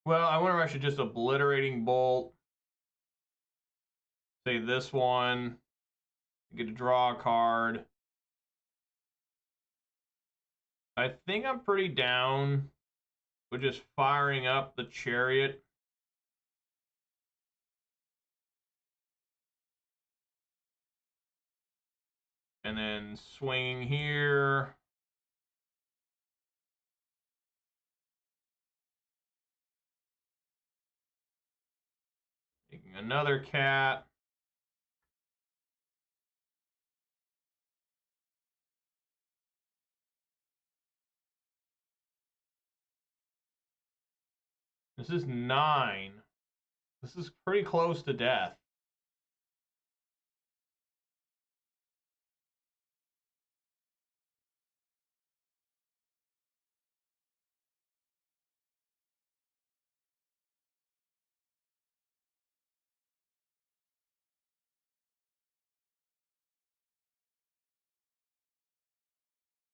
Well, I wonder if I should just Obliterating Bolt. Say this one. Get to draw a card. I think I'm pretty down with just firing up the Chariot. And then swinging here. Taking another cat. This is 9. This is pretty close to death.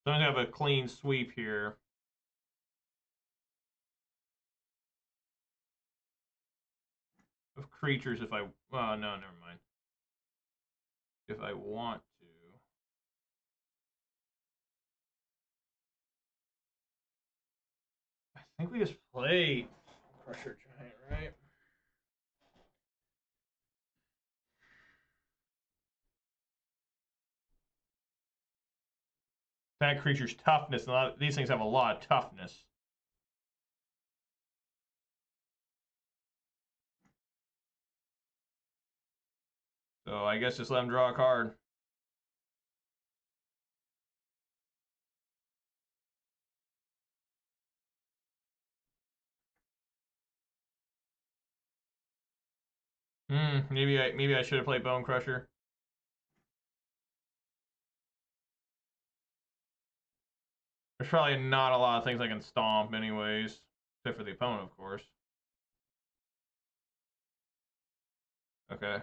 So I'm going to have a clean sweep here. Of creatures if I... Oh, no, never mind. if I want to. I think we just played Crusher Giant, right? That creature's toughness. These things have a lot of toughness. So I guess just let him draw a card. Maybe I should have played Bone Crusher. There's probably not a lot of things I can stomp anyways, except for the opponent, of course. Okay.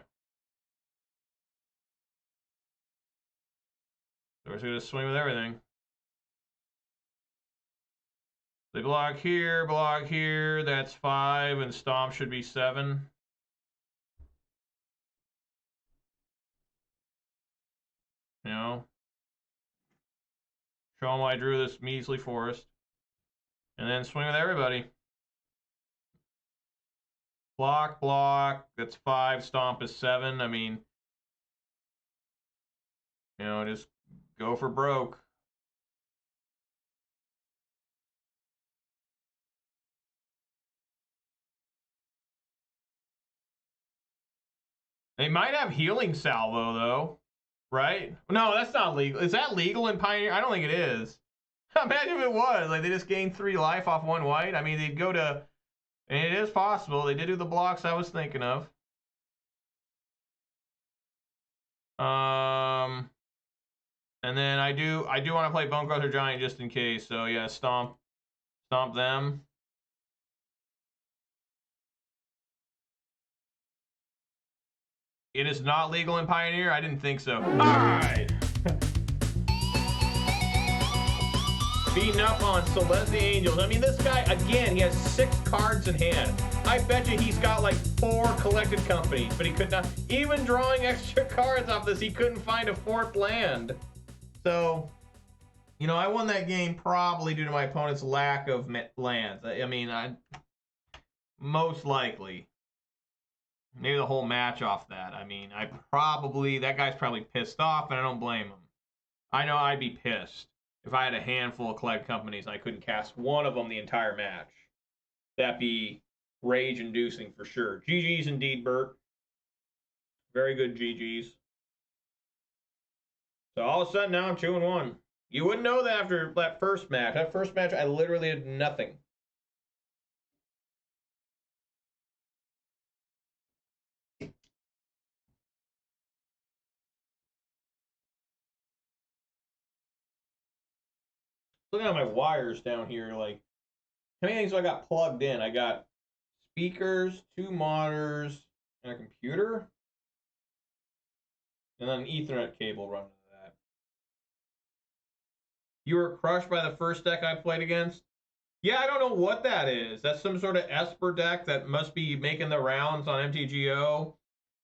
So we're just gonna swing with everything. They block here, that's 5, and stomp should be 7. You know? Show them why I drew this measly forest. And then swing with everybody. Block, that's 5, stomp is 7. I mean, you know, just go for broke. They might have healing salvo, though. Right? No, that's not legal. Is that legal in Pioneer? I don't think it is. Imagine if it was. Like, they just gained 3 life off 1 white. I mean, they'd go to... And it is possible. They did do the blocks I was thinking of. And then I do want to play Bone Crusher Giant just in case. So, yeah, stomp them. It is not legal in Pioneer? I didn't think so. Alright! Beating up on Selesyna Angels. I mean, this guy, again, he has 6 cards in hand. I bet you he's got like 4 collected companies, but he could not. Even drawing extra cards off this, he couldn't find a 4th land. So, you know, I won that game probably due to my opponent's lack of lands. I mean, most likely. Maybe the whole match off that. I mean, that guy's probably pissed off, and I don't blame him. I know I'd be pissed if I had a handful of collect companies and I couldn't cast one of them the entire match. That'd be rage-inducing for sure. GG's indeed, Bert. Very good GG's. So all of a sudden now I'm 2-1. You wouldn't know that after that first match. That first match, I literally did nothing. Looking at my wires down here, like, how many things do I got plugged in? I got speakers, 2 monitors, and a computer, and then an Ethernet cable running to that. You were crushed by the first deck I played against? Yeah, I don't know what that is. That's some sort of Esper deck that must be making the rounds on MTGO.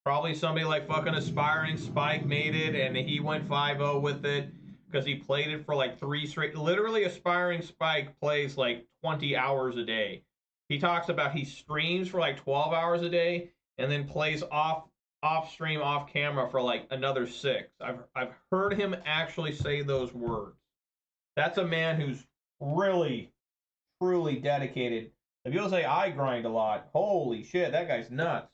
Probably somebody like fucking Aspiring Spike made it, and he went 5-0 with it because he played it for like 3 straight. Literally, Aspiring Spike plays like 20 hours a day. He talks about he streams for like 12 hours a day and then plays off stream, off camera for like another 6. I've heard him actually say those words. That's a man who's really, truly dedicated. If you'll say I grind a lot, holy shit, that guy's nuts.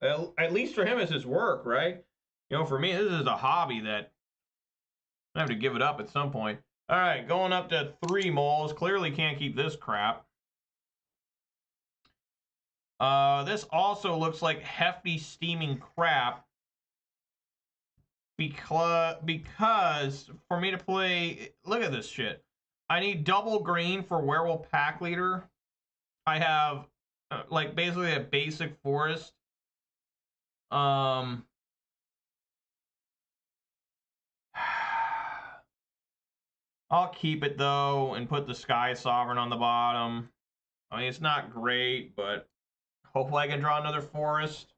At least for him, it's his work, right? You know, for me, this is a hobby that I have to give it up at some point. All right, going up to 3 moles. Clearly can't keep this crap. This also looks like hefty steaming crap. Because for me to play, look at this shit. I need double green for Werewolf Pack Leader. I have like basically a basic forest. I'll keep it though and put the Sky Sovereign on the bottom. I mean, it's not great, but hopefully I can draw another forest.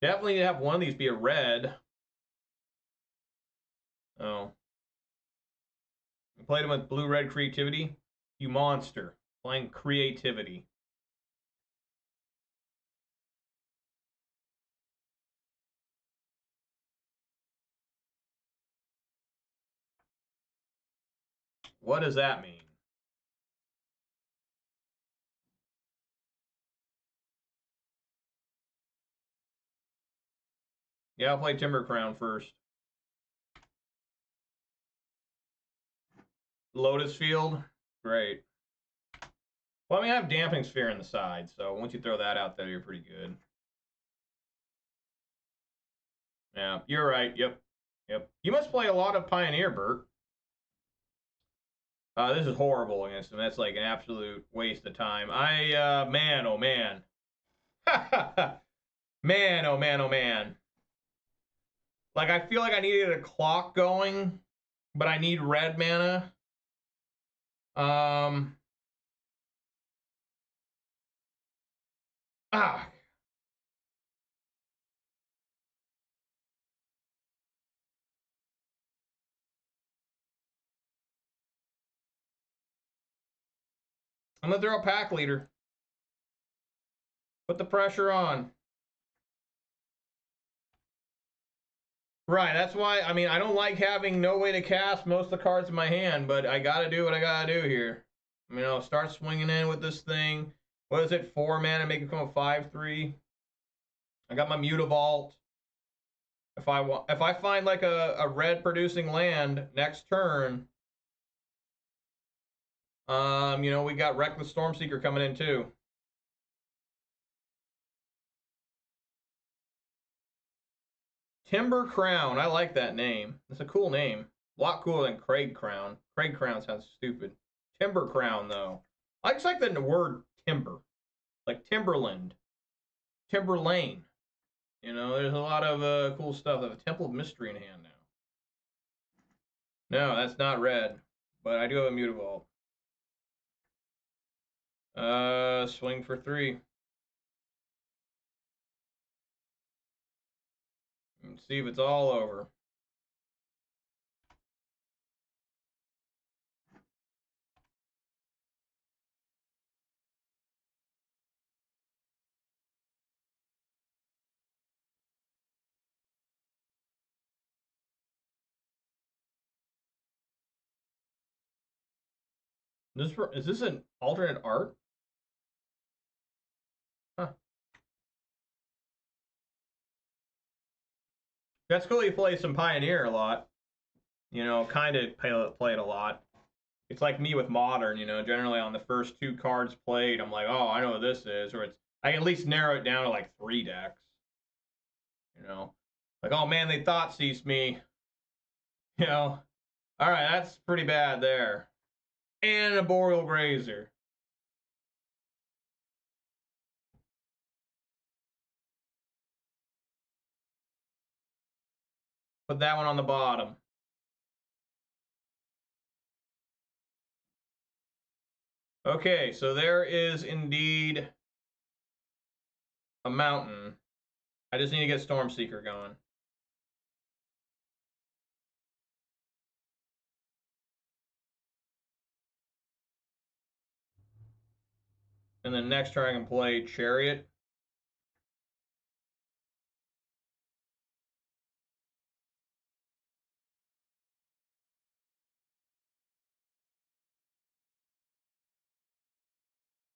Definitely need to have one of these be a red. Oh. I played him with blue-red creativity. You monster. Playing creativity. What does that mean? Yeah, I'll play Timber Crown first. Lotus Field. Great. Well, I mean, I have Dampening Sphere in the side, so once you throw that out there, you're pretty good. Yeah, you're right. Yep. Yep. You must play a lot of Pioneer, Bert. This is horrible against him. That's like an absolute waste of time. Man, oh man. Man, oh man, oh man. Like, I feel like I needed a clock going, but I need red mana. Ah. I'm gonna throw a pack leader. Put the pressure on. Right, that's why, I mean, I don't like having no way to cast most of the cards in my hand, but I gotta do what I gotta do here. You know, start swinging in with this thing. What is it, 4 mana, make it become a 5/3? I got my Mutavault. If I find like a red producing land next turn, you know, we got Reckless Stormseeker coming in too. Timber Crown. I like that name. It's a cool name. A lot cooler than Craig Crown. Craig Crown sounds stupid. Timber Crown, though. I just like the word timber. Like Timberland. Timberlane. You know, there's a lot of cool stuff. I have a Temple of Mystery in hand now. No, that's not red. But I do have a Mutavault. Swing for 3. Let's see if it's all over. Is this an alternate art? Huh. That's cool. You play some Pioneer a lot. You know, kind of play it a lot. It's like me with Modern. You know, generally on the first 2 cards played, I'm like, oh, I know what this is, or it's I can at least narrow it down to like 3 decks. You know, like, oh man, they thought ceased me. You know, all right, that's pretty bad there. And a Boreal Grazer. Put that one on the bottom. Okay, so there is indeed a mountain. I just need to get Stormseeker going. And then next turn I can play Chariot.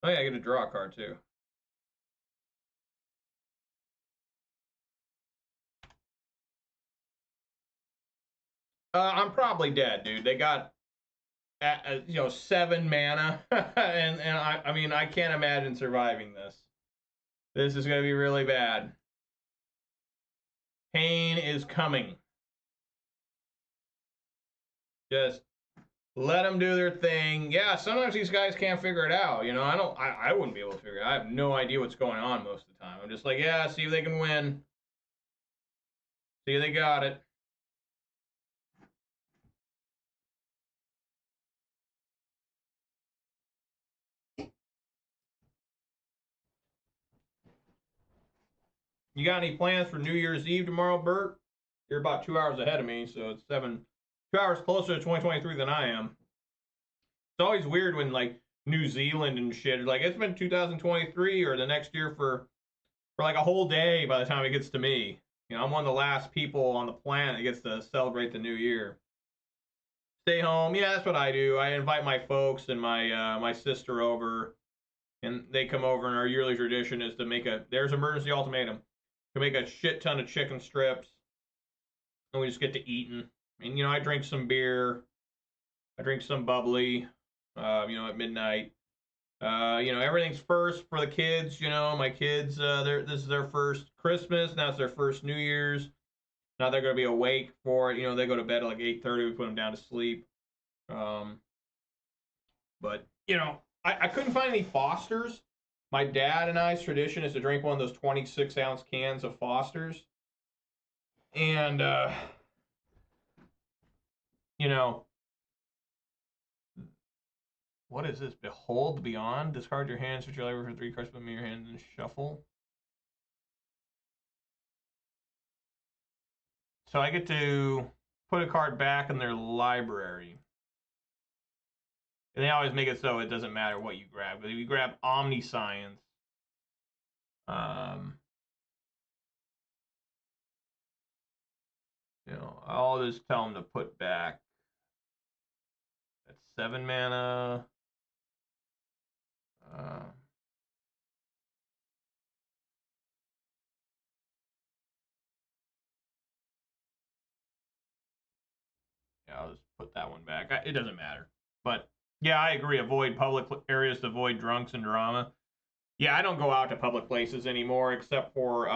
Oh yeah, I get to draw a card too. I'm probably dead, dude. They got, you know, 7 mana, and I mean, I can't imagine surviving this. This is gonna be really bad. Pain is coming. Just let them do their thing. Yeah, sometimes these guys can't figure it out. You know, I wouldn't be able to figure it out. I have no idea what's going on most of the time. I'm just like, yeah, see if they can win. See if they got it. You got any plans for New Year's Eve tomorrow, Bert? You're about 2 hours ahead of me, so it's 2 hours closer to 2023 than I am. It's always weird when like New Zealand and shit, like it's been 2023 or the next year for like a whole day by the time it gets to me. You know, I'm one of the last people on the planet that gets to celebrate the new year. Stay home. Yeah, that's what I do. I invite my folks and my sister over, and they come over, and our yearly tradition is to make there's emergency ultimatum, to make a shit ton of chicken strips, and we just get to eating. And you know, I drink some beer, I drink some bubbly, you know, at midnight. You know, everything's first for the kids. You know, my kids, this is their first Christmas. Now it's their first New Year's. Now they're going to be awake for it. You know, they go to bed at like 8:30. We put them down to sleep. But you know, I couldn't find any Fosters. My dad and I's tradition is to drink one of those 26-ounce cans of Fosters. And you know, what is this? Behold Beyond. Discard your hand, switch your library for 3 cards, put them in your hand, and shuffle. So I get to put a card back in their library. And they always make it so it doesn't matter what you grab. But if you grab Omniscience, you know, I'll just tell them to put back that 7 mana. Yeah, I'll just put that one back. It doesn't matter. But yeah, I agree. Avoid public areas to avoid drunks and drama. Yeah, I don't go out to public places anymore except for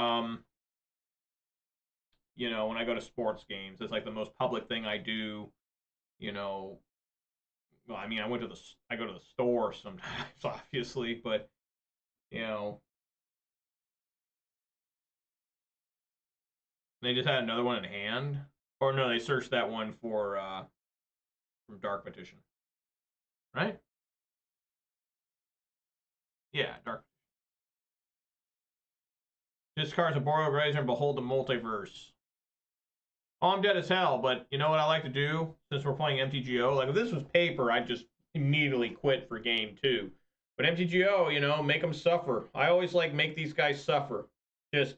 you know, when I go to sports games. It's like the most public thing I do. You know, well, I mean, I go to the store sometimes, obviously, but you know, they just had another one in hand, or no, they searched that one for from Dark Petition, right? Yeah, Dark. Discards a Boreal Grazer and behold the multiverse. Oh, I'm dead as hell, but you know what I like to do since we're playing MTGO? Like, if this was paper, I'd just immediately quit for game 2. But MTGO, you know, make them suffer. I always like make these guys suffer. Just,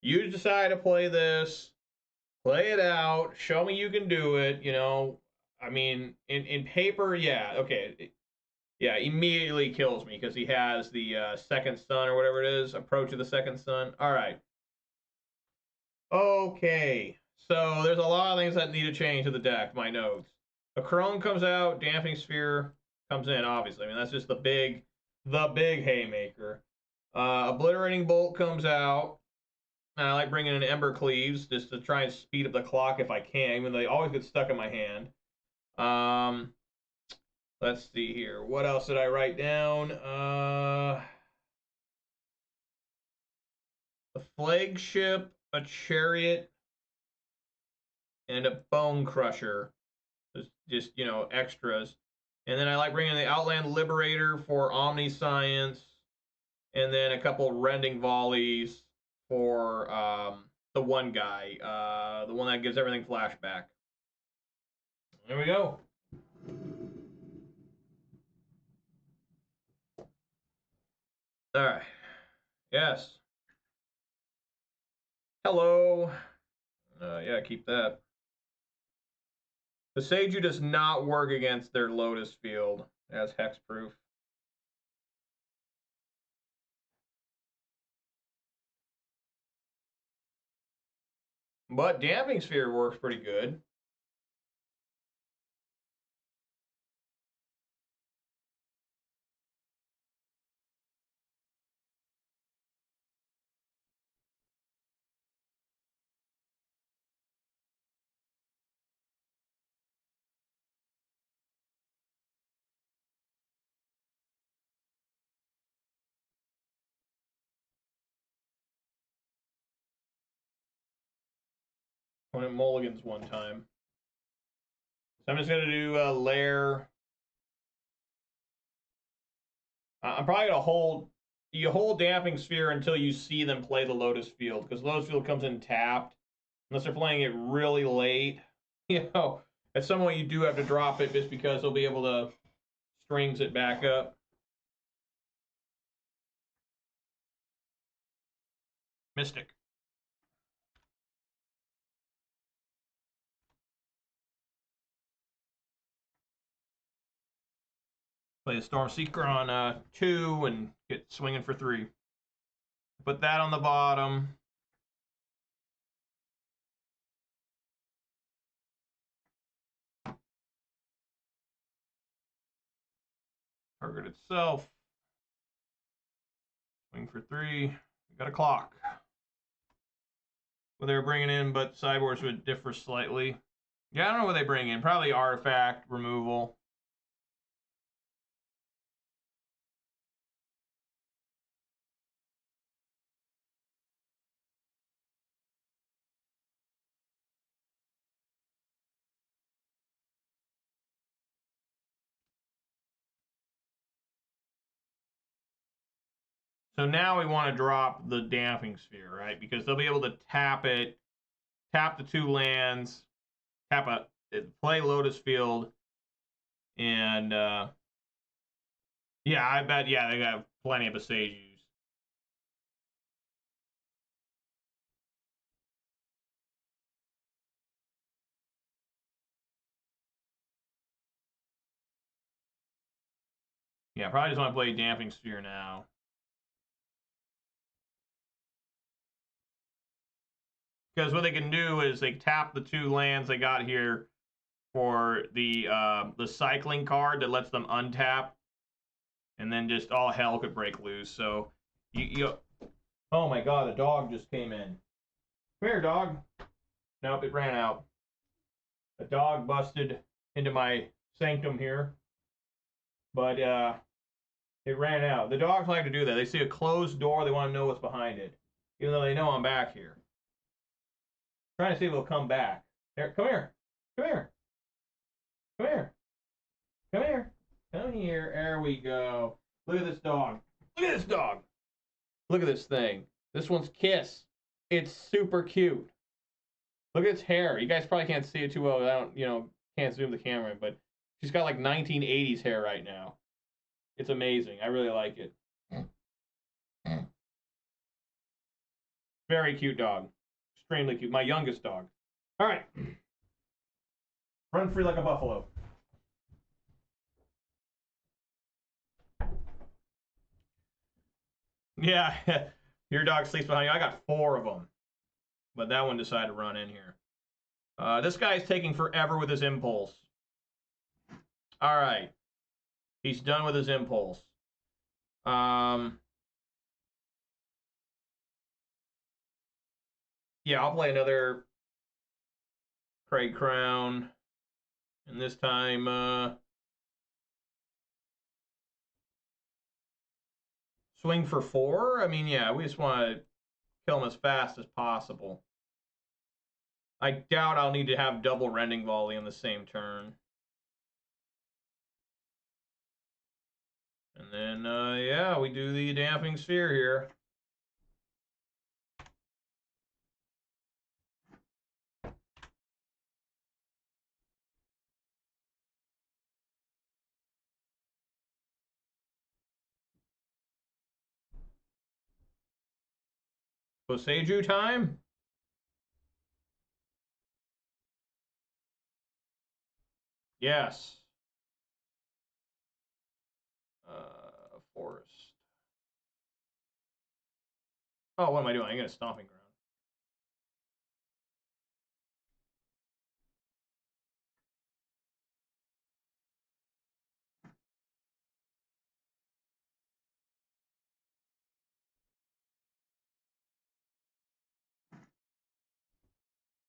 you decide to play this, play it out, show me you can do it, you know. I mean, in paper, yeah, okay. Yeah, immediately kills me because he has the second sun or whatever it is, approach of the second sun. All right. Okay. So there's a lot of things that need to change to the deck, my notes. A Crone comes out, Dampening Sphere comes in, obviously. I mean, that's just the big haymaker. Obliterating Bolt comes out. And I like bringing in Ember Cleaves just to try and speed up the clock if I can, even though they always get stuck in my hand. Let's see here. What else did I write down? The Flagship, a Chariot, and a Bone Crusher. Just you know, extras. And then I like bringing in the Outland Liberator for Omniscience, and then a couple Rending Volleys for the one guy, the one that gives everything flashback. There we go. All right. Yes. Hello. Yeah, keep that. The Seiju does not work against their Lotus field as hexproof. But Damping Sphere works pretty good. When it mulligans one time. So I'm just going to do a lair. I'm probably going to hold you hold Damping Sphere until you see them play the Lotus Field, because Lotus Field comes in tapped. Unless they're playing it really late. You know, at some point you do have to drop it just because they'll be able to strings it back up. Mystic. Play a Storm Seeker on 2 and get swinging for 3. Put that on the bottom. Target itself. Swing for 3. We got a clock. What they're bringing in, but sideboards would differ slightly. Yeah, I don't know what they bring in. Probably artifact removal. So now we want to drop the Damping Sphere, right? Because they'll be able to tap it, tap the 2 lands, play Lotus Field, and yeah, I bet, yeah, they got plenty of Besage use. Yeah, probably just want to play Damping Sphere now. Because what they can do is they tap the 2 lands they got here for the cycling card that lets them untap, and then just all hell could break loose. So you oh my god, the dog just came in. Come here, dog. Nope, it ran out. A dog busted into my sanctum here, but it ran out. The dogs like to do that. They see a closed door, they want to know what's behind it, even though they know I'm back here. Trying to see if it'll come back. Here, come here. Come here. Come here. Come here. Come here. There we go. Look at this dog. Look at this dog. Look at this thing. This one's Kiss. It's super cute. Look at its hair. You guys probably can't see it too well. I don't, can't zoom the camera in, but she's got like 1980s hair right now. It's amazing. I really like it. Very cute dog. Extremely cute. My youngest dog. All right. Run free like a buffalo. Yeah, your dog sleeps behind you. I got 4 of them, but that one decided to run in here. This guy's taking forever with his impulse. All right, he's done with his impulse. Yeah, I'll play another Craig Crown, and this time swing for 4. I mean, yeah, we just want to kill him as fast as possible. I doubt I'll need to have double Rending Volley on the same turn. And then, yeah, we do the Damping Sphere here. Boseiju time? Yes. Forest. Oh, what am I doing? I get a Stomping Ground.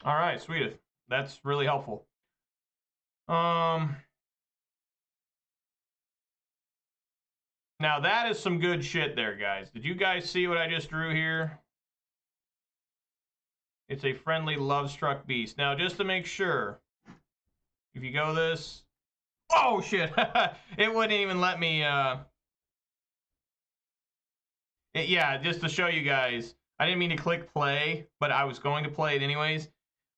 All right, sweet. That's really helpful. Now that is some good shit there, guys. Did you guys see what I just drew here? It's a friendly love-struck beast. Now, just to make sure, if you go this... Oh, shit! It wouldn't even let me... Yeah, just to show you guys. I didn't mean to click play, but I was going to play it anyways.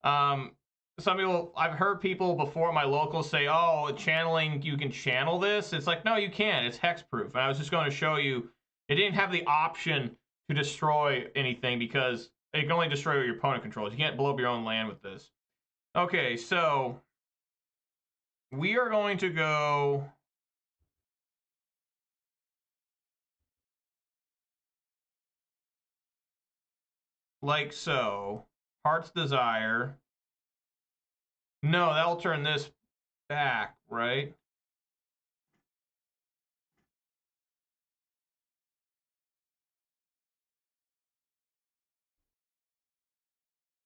Some people, I've heard people before my locals say, oh, channeling, you can channel this. It's like, no, you can't. It's hexproof. And I was just going to show you, it didn't have the option to destroy anything because it can only destroy what your opponent controls. You can't blow up your own land with this. Okay, so we are going to go... like so. Heart's Desire. No, that'll turn this back, right?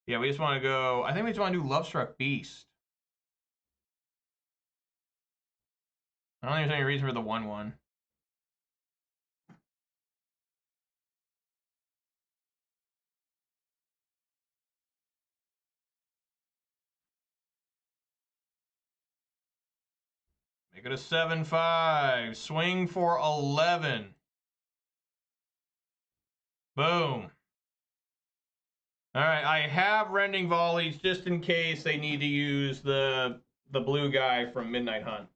Yeah, we just want to go... I think we just want to do Lovestruck Beast. I don't think there's any reason for the 1/1. Make it a 7/5. Swing for 11. Boom. All right, I have Rending Volleys just in case they need to use the blue guy from Midnight Hunt.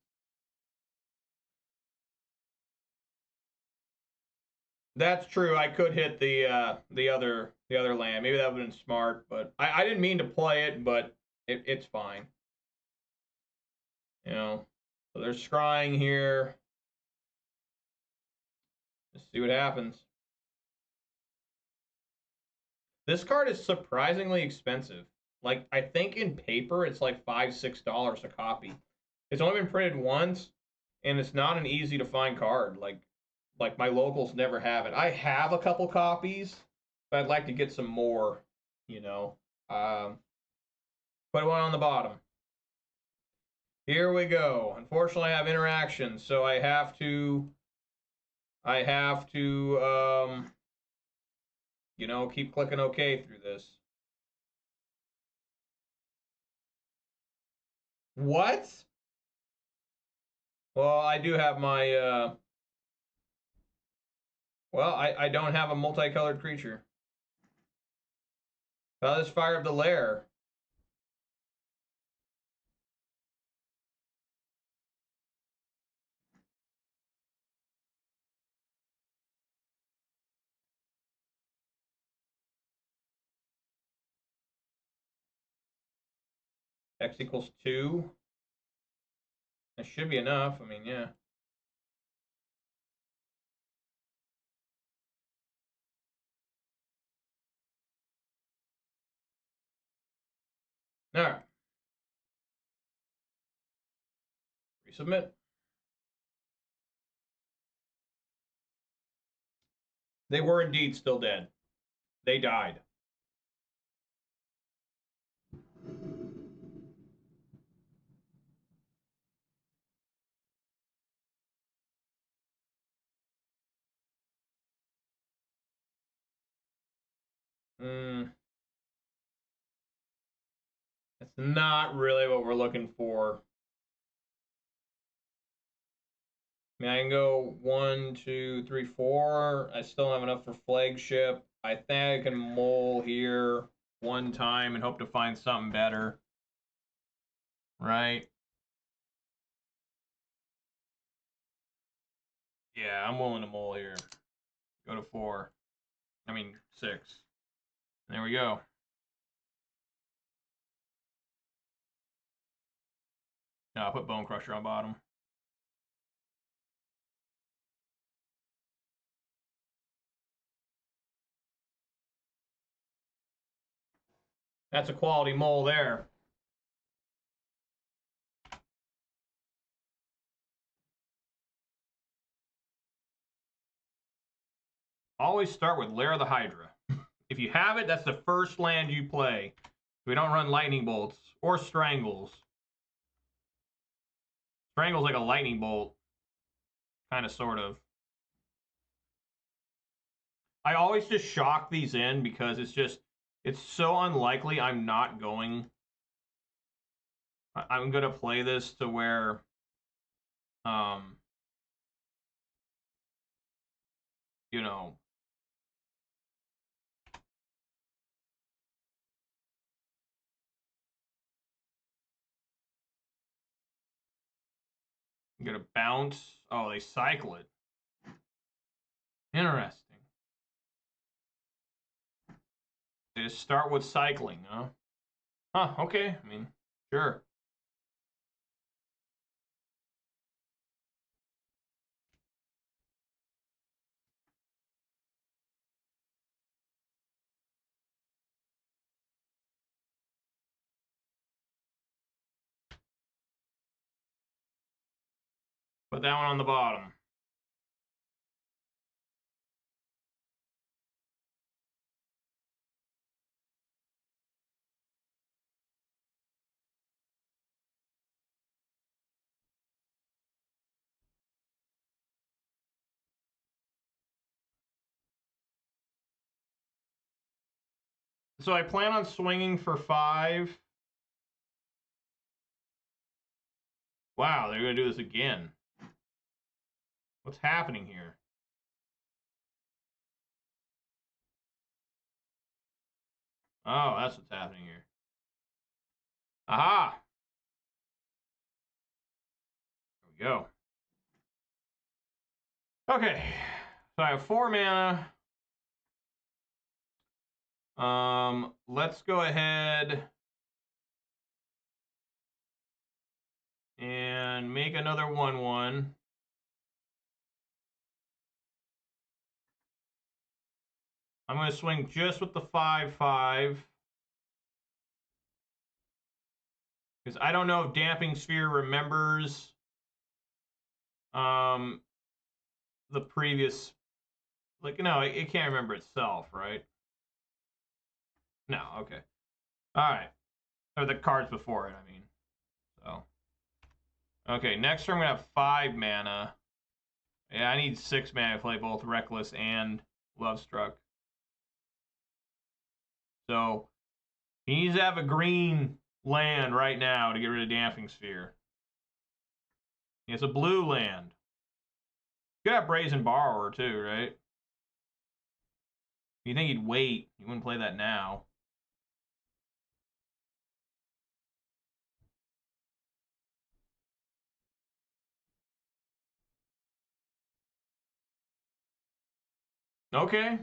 That's true. I could hit the other land. Maybe that would have been smart, but I didn't mean to play it, but it's fine. You know, so they're scrying here. Let's see what happens. This card is surprisingly expensive. Like, I think in paper it's like $5, $6 a copy. It's only been printed once, and it's not an easy to find card. Like my locals never have it. I have a couple copies, but I'd like to get some more. You know, put one on the bottom. Here we go. Unfortunately, I have interactions, so I have to, you know, keep clicking OK through this. What? Well, I do have my, well, I don't have a multicolored creature. Well, let's fire up the lair. X equals 2. That should be enough. I mean, yeah. All right. Resubmit. They were indeed still dead. They died. That's not really what we're looking for. I mean, I can go 1, 2, 3, 4. I still don't have enough for flagship. I think I can mole here one time and hope to find something better. Right? Yeah, I'm willing to mole here. Go to 4. I mean, 6. There we go. No, I'll put Bone Crusher on bottom. That's a quality mole there. Always start with Lair of the Hydra. If you have it, that's the first land you play. We don't run Lightning Bolts or Strangles. Strangle's like a Lightning Bolt. Kind of, sort of. I always just shock these in because it's so unlikely I'm not going. I'm going to play this to where, you know, You get a bounce. Oh, they cycle it. Interesting. They just start with cycling, huh? Huh, okay. I mean, sure. Put that one on the bottom. So I plan on swinging for 5. Wow, they're going to do this again. What's happening here? Oh, that's what's happening here. Aha! There we go. Okay, so I have 4 mana. Let's go ahead and make another 1/1. I'm going to swing just with the 5/5. Because I don't know if Damping Sphere remembers the previous, like, no, it can't remember itself, right? No, okay. All right. Or the cards before it, I mean. So. Okay, next turn I'm going to have 5 mana. Yeah, I need 6 mana to play both Reckless and Lovestruck. So, he needs to have a green land right now to get rid of Damping Sphere. He has a blue land. Could have Brazen Borrower too, right? You think he'd wait? He wouldn't play that now. Okay,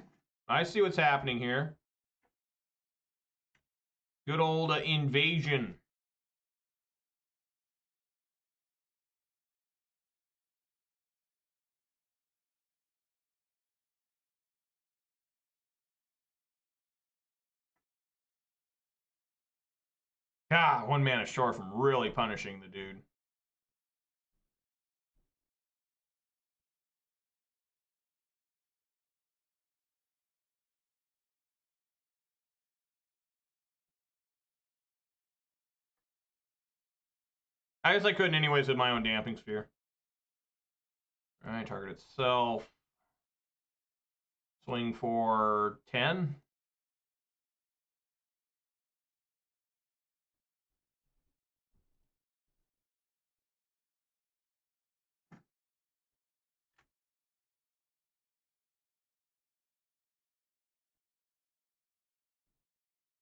I see what's happening here. Good old invasion. God, 1 mana short from really punishing the dude. I guess I couldn't anyways with my own Damping Sphere. All right, target itself. Swing for 10.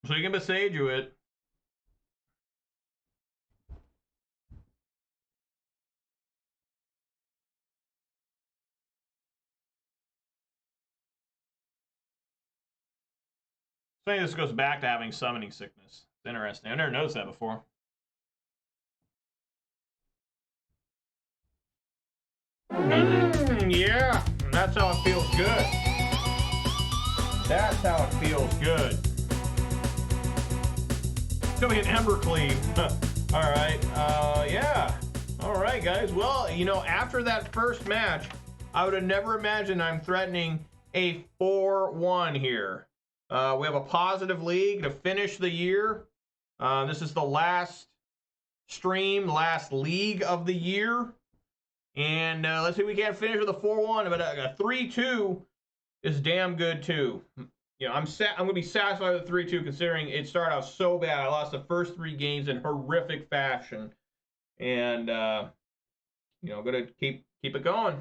So you can Besage it. So I think this goes back to having Summoning Sickness. It's interesting. I've never noticed that before. Yeah, that's how it feels good. That's how it feels good. It's gonna be an Embercleave. All right, yeah. All right, guys. Well, you know, after that first match, I would have never imagined I'm threatening a 4-1 here. We have a positive league to finish the year. This is the last stream, last league of the year. And let's see if we can't finish with a 4-1, but a 3-2 is damn good too. You know, I'm going to be satisfied with 3-2 considering it started out so bad. I lost the first 3 games in horrific fashion. And, you know, I'm going to keep it going.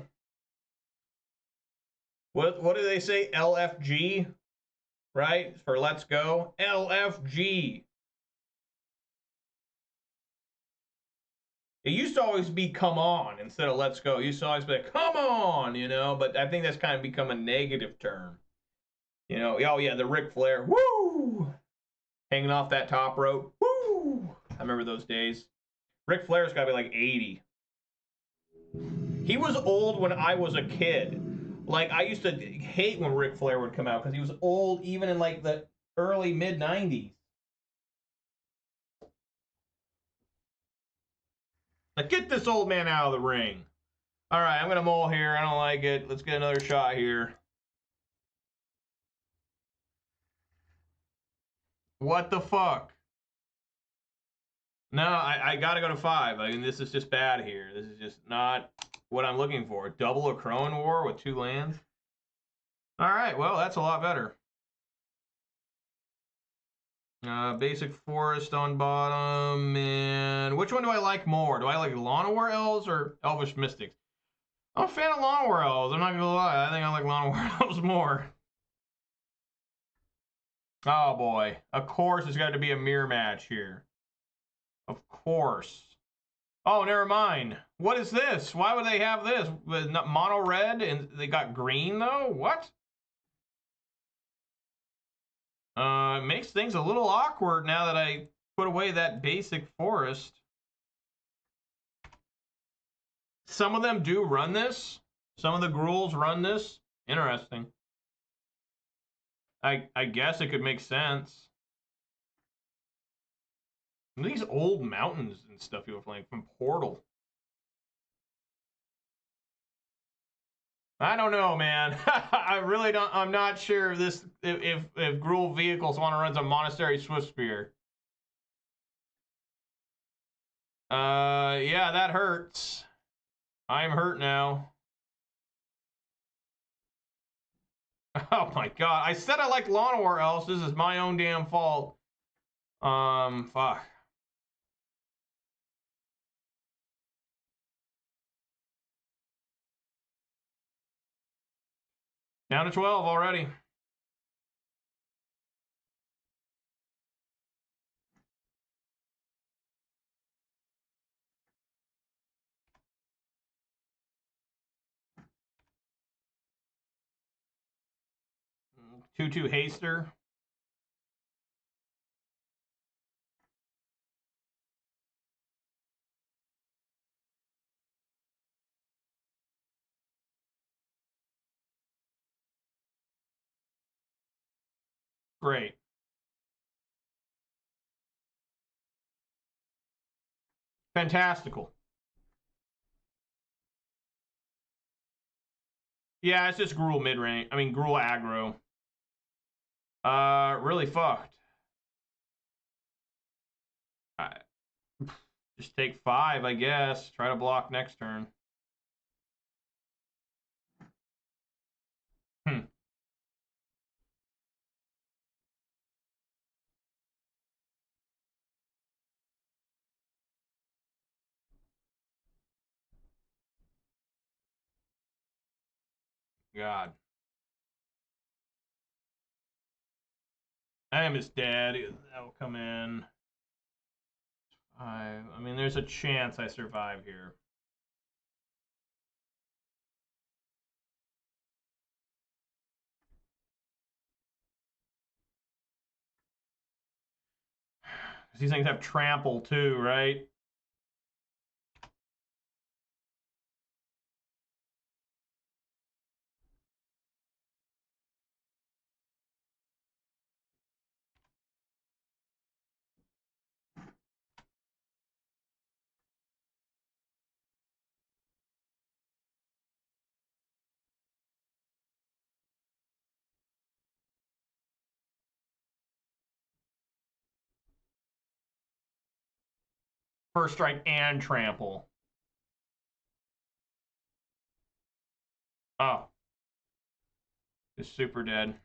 What do they say? LFG, right? For let's go. LFG. It used to always be "come on" instead of "let's go." It used to always be like, "come on," you know. But I think that's kind of become a negative term. You know, oh yeah, the Ric Flair, woo, hanging off that top rope, woo. I remember those days. Ric Flair's got to be like 80. He was old when I was a kid. Like, I used to hate when Ric Flair would come out because he was old even in like the early mid 90s. Like, get this old man out of the ring. All right, I'm gonna mull here. I don't like it. Let's get another shot here. What the fuck? No, I gotta go to 5. I mean, this is just bad here. This is just not what I'm looking for. Double a Crone War with 2 lands. All right, well, that's a lot better. Basic Forest on bottom, and which one do I like more? Do I like Llanowar Elves or Elvish Mystics? I'm a fan of Llanowar Elves, I'm not gonna lie. I think I like Llanowar Elves more. Oh boy, of course it's got to be a mirror match here. Of course. Oh, never mind. What is this? Why would they have this? Mono red and they got green though? What? It makes things a little awkward now that I put away that basic forest. Some of them do run this. Some of the Gruuls run this. Interesting. I guess it could make sense. These old mountains and stuff you were playing from Portal. I don't know, man. I really don't. I'm not sure if this if Gruul vehicles want to run some Monastery Swiftspear. Yeah, that hurts. I'm hurt now. Oh my god! I said I liked Llanowar Elves. This is my own damn fault. Fuck. Down to 12 already. Two haster. Great. Fantastical. Yeah, it's just Gruul mid-range. I mean, Gruul aggro. Really fucked. I, just take 5, I guess. Try to block next turn. God. I am his dad. That'll come in. I mean, there's a chance I survive here. These things have trample too, right? First strike and trample. Oh. Just super dead.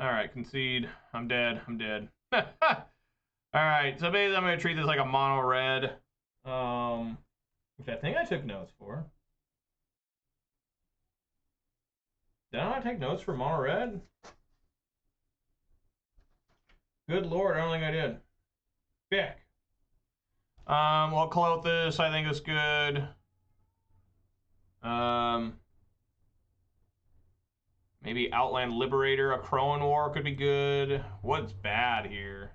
Alright, concede. I'm dead. I'm dead. Alright, so basically I'm going to treat this like a mono red. Which I think I took notes for. Did I not take notes for mono red? Good lord, I don't think I did. Bick. Well, Lotus, I think is good. Maybe Outland Liberator, a Crowan War could be good. What's bad here?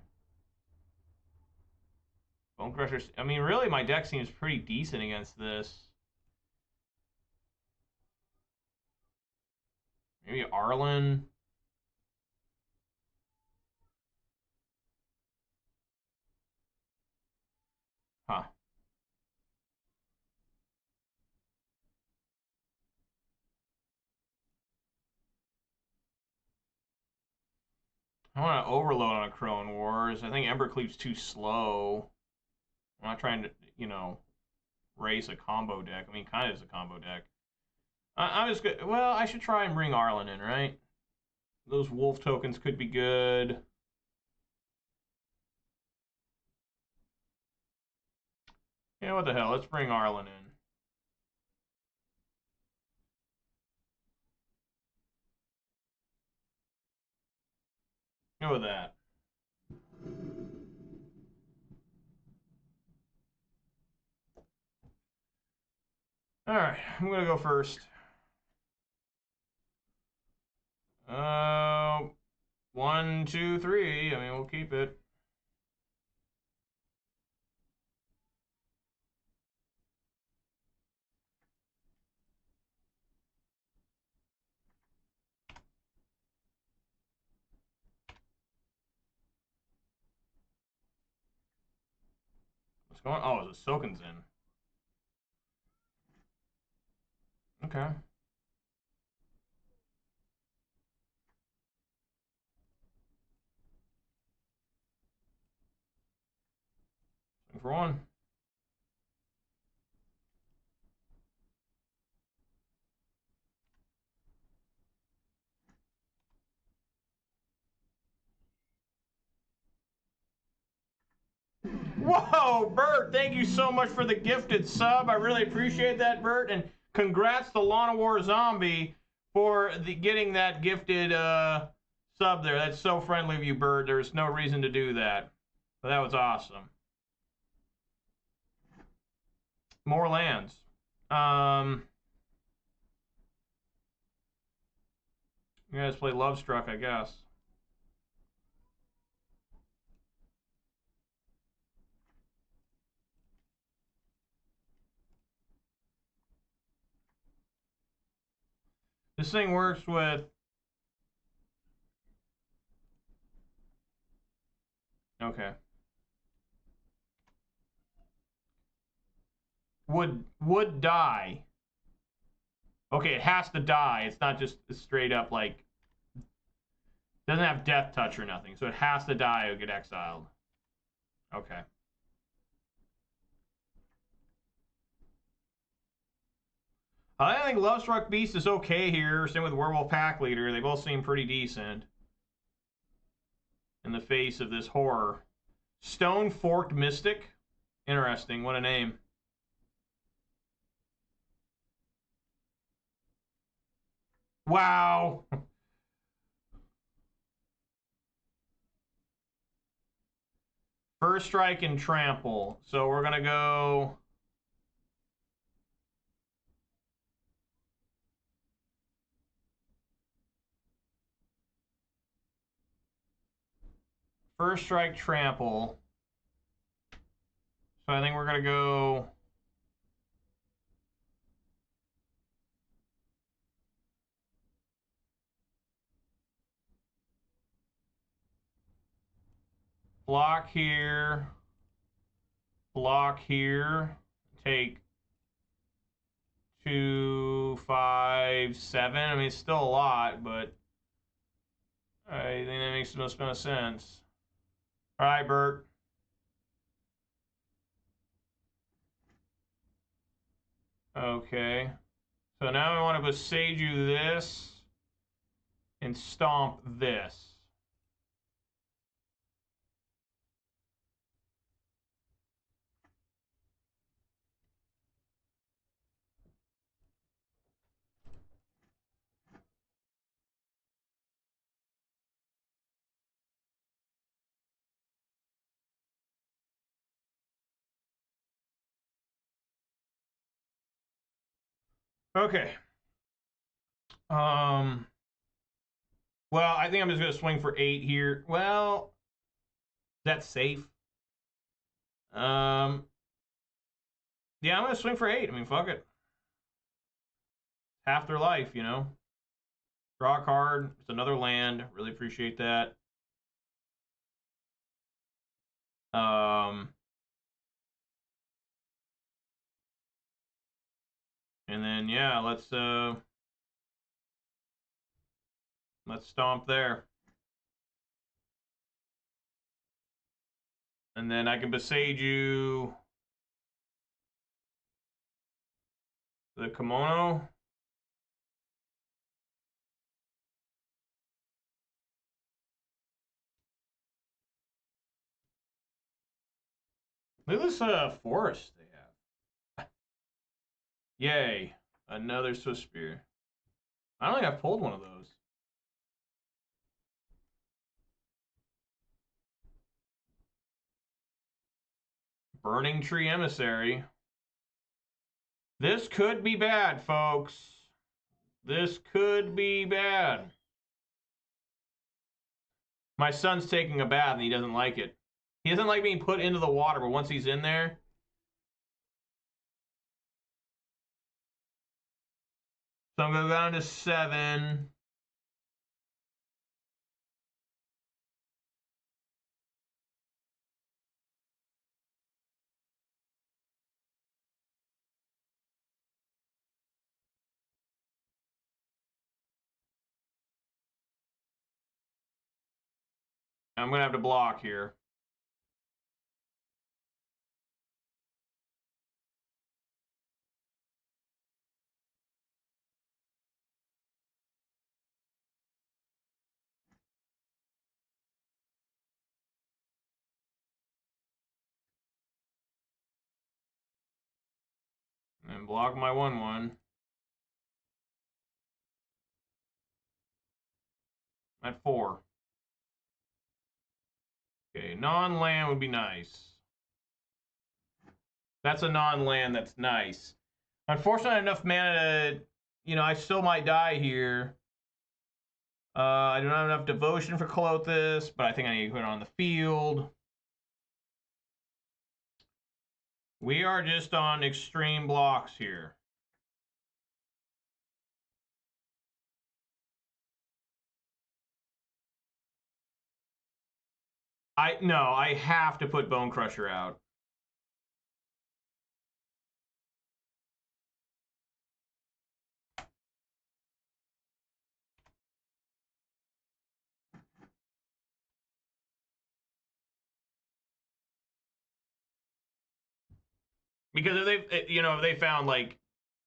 Bone Crusher. I mean, really, my deck seems pretty decent against this. Maybe Arlen. Huh. I want to overload on a Crowan Wars. I think Embercleave's too slow. I'm not trying to, you know, race a combo deck. I mean, kind of is a combo deck. I'm just good. Well, I should try and bring Arlen in, right? Those wolf tokens could be good. Yeah, what the hell? Let's bring Arlen in. Go with that. All right, I'm gonna go first. Uh, 1, 2, 3. I mean, we'll keep it. What's going on? Oh, it's a Soken's in. Okay. Swing for 1. Whoa, Bert, thank you so much for the gifted sub. I really appreciate that, Bert. And congrats to Lana War Zombie for getting that gifted sub there. That's so friendly of you, Bert. There's no reason to do that. But that was awesome. More lands. You guys play Love Struck, I guess. This thing works with... Okay. Would die. Okay, it has to die. It's not just straight up like... Doesn't have death touch or nothing. So it has to die or get exiled. Okay. I think Lovestruck Beast is okay here. Same with Werewolf Pack Leader. They both seem pretty decent in the face of this horror. Stone Forked Mystic. Interesting. What a name. Wow. First Strike and Trample. So we're going to go... First Strike, Trample. So I think we're going to go... Block here. Block here. Take 2, 5, 7. I mean, it's still a lot, but I think that makes the most amount of sense. All right, Bert. Okay. So now I want to Besage you this and stomp this. Okay. Well, I think I'm just gonna swing for 8 here. Well, that's safe. Yeah, I'm gonna swing for 8. I mean, fuck it. Half their life, you know. Draw a card. It's another land. Really appreciate that. And then yeah, let's stomp there. And then I can Beseiju the kimono. Look at this forest they have. Yay. Another Swift Spear. I don't think I've pulled one of those. Burning Tree Emissary. This could be bad, folks. This could be bad. My son's taking a bath and he doesn't like it. He doesn't like being put into the water, but once he's in there... So I'm going to go down to 7. I'm going to have to block here. And block my 1/1. At 4. Okay, non-land would be nice. That's a non-land that's nice. Unfortunately, enough mana to, you know, I still might die here. I don't have enough devotion for Lotus, but I think I need to put it on the field. We are just on extreme blocks here. I have to put Bone Crusher out. Because if they, you know, if they found like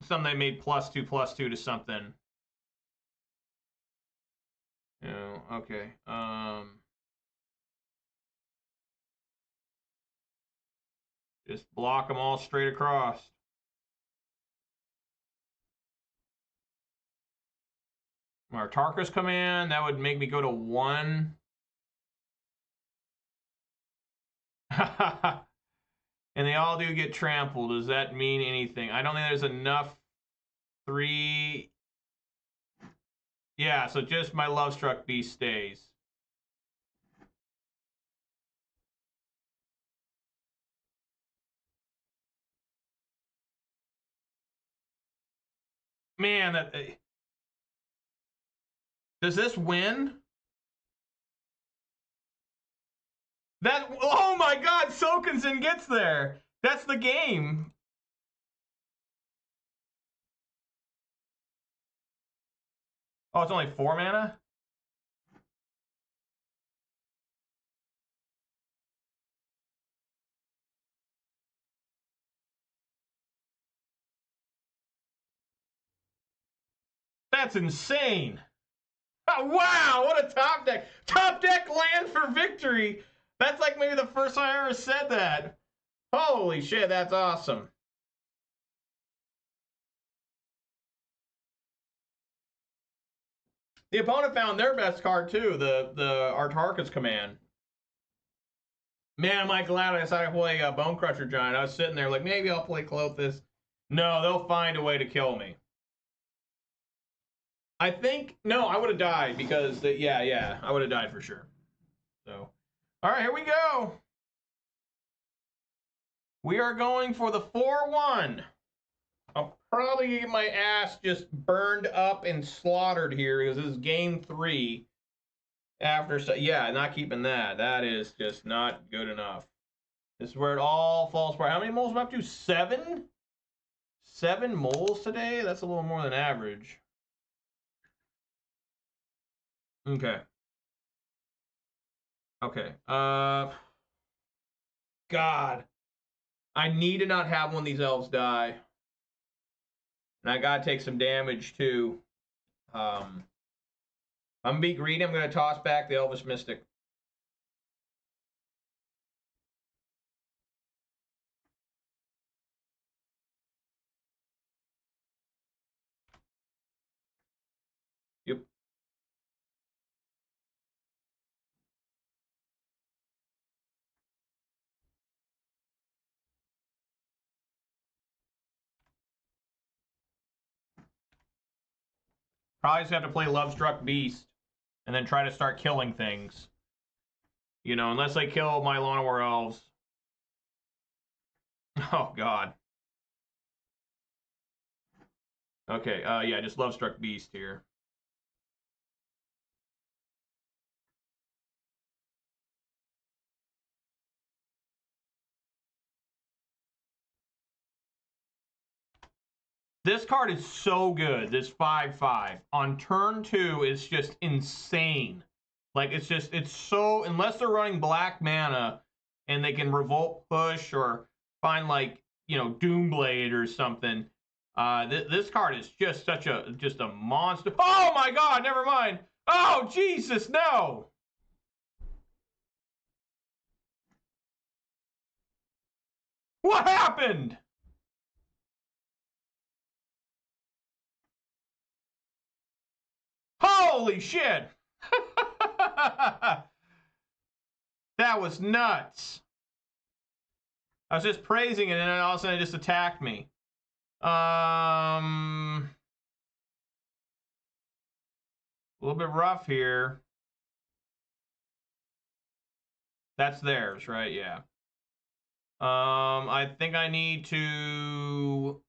something they made +2/+2 to something. You know, okay. Just block them all straight across. Martarka's command, that would make me go to 1. And they all do get trampled. Does that mean anything? I don't think there's enough 3. Yeah, so just my Lovestruck Beast stays. Man, that... Does this win? That... Oh my god, Sokensen gets there! That's the game! Oh, it's only 4 mana? That's insane! Oh, wow, what a top deck! Top deck land for victory! That's like maybe the first time I ever said that. Holy shit, that's awesome. The opponent found their best card too, the Artarka's command. Man, am I glad I decided to play Bone Crusher Giant. I was sitting there like, maybe I'll play Clothis. No, they'll find a way to kill me. I think, no, I would have died because, yeah, I would have died for sure. So, all right, here we go. We are going for the 4-1. I'll probably get my ass just burned up and slaughtered here because this is game 3. Yeah, not keeping that. That is just not good enough. This is where it all falls apart. How many moles am I up to? 7? 7 moles today? That's a little more than average. Okay. Okay. God. I need to not have one of these elves die. And I gotta take some damage too. I'm gonna be greedy. I'm gonna toss back the Elvish Mystic. Yep. Probably just have to play Lovestruck Beast and then try to start killing things. You know, unless I kill my Llanowar Elves. Oh, God. Okay, yeah, just Lovestruck Beast here. This card is so good, this 5/5. On turn 2, it's just insane. Like, it's so, unless they're running black mana and they can Revolt Push or find, like, you know, Doomblade or something, this card is just just a monster. Oh my God, never mind. Oh, Jesus, no. What happened? Holy shit. That was nuts. I was just praising it, and then all of a sudden it just attacked me. A little bit rough here. That's theirs, right? Yeah. I think I need to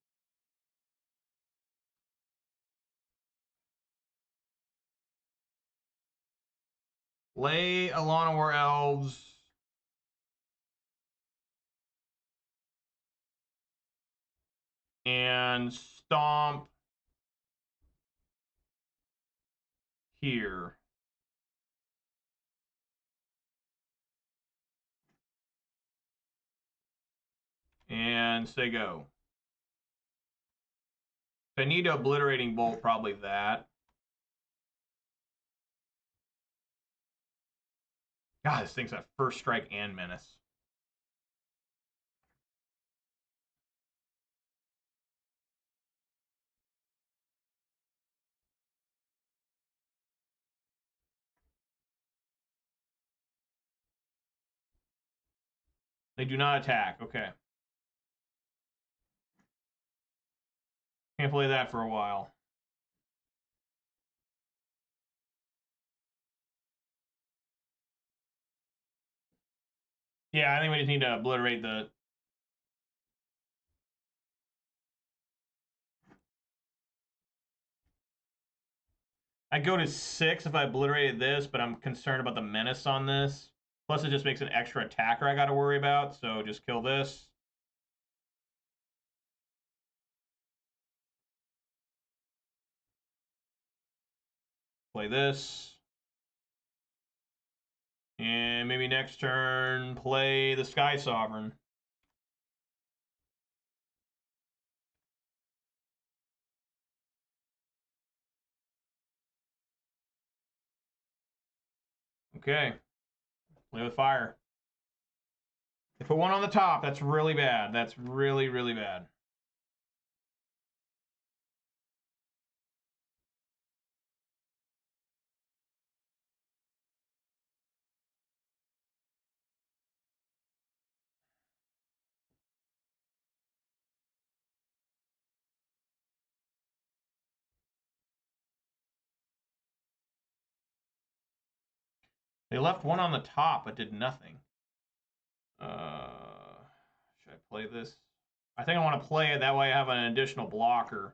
lay Alana War Elves. And stomp here. And say go. If I need an obliterating bolt, probably that. God, this thing's got first strike and menace. They do not attack. Okay. Can't play that for a while. Yeah, I think we just need to obliterate the... I go to 6 if I obliterated this, but I'm concerned about the menace on this. Plus, it just makes an extra attacker I got to worry about, so just kill this. Play this. And maybe next turn, play the Sky Sovereign. Okay. Play with fire. They put one on the top. That's really bad. That's really, really bad. They left one on the top but did nothing. Should I play this? I think I want to play it. That way I have an additional blocker.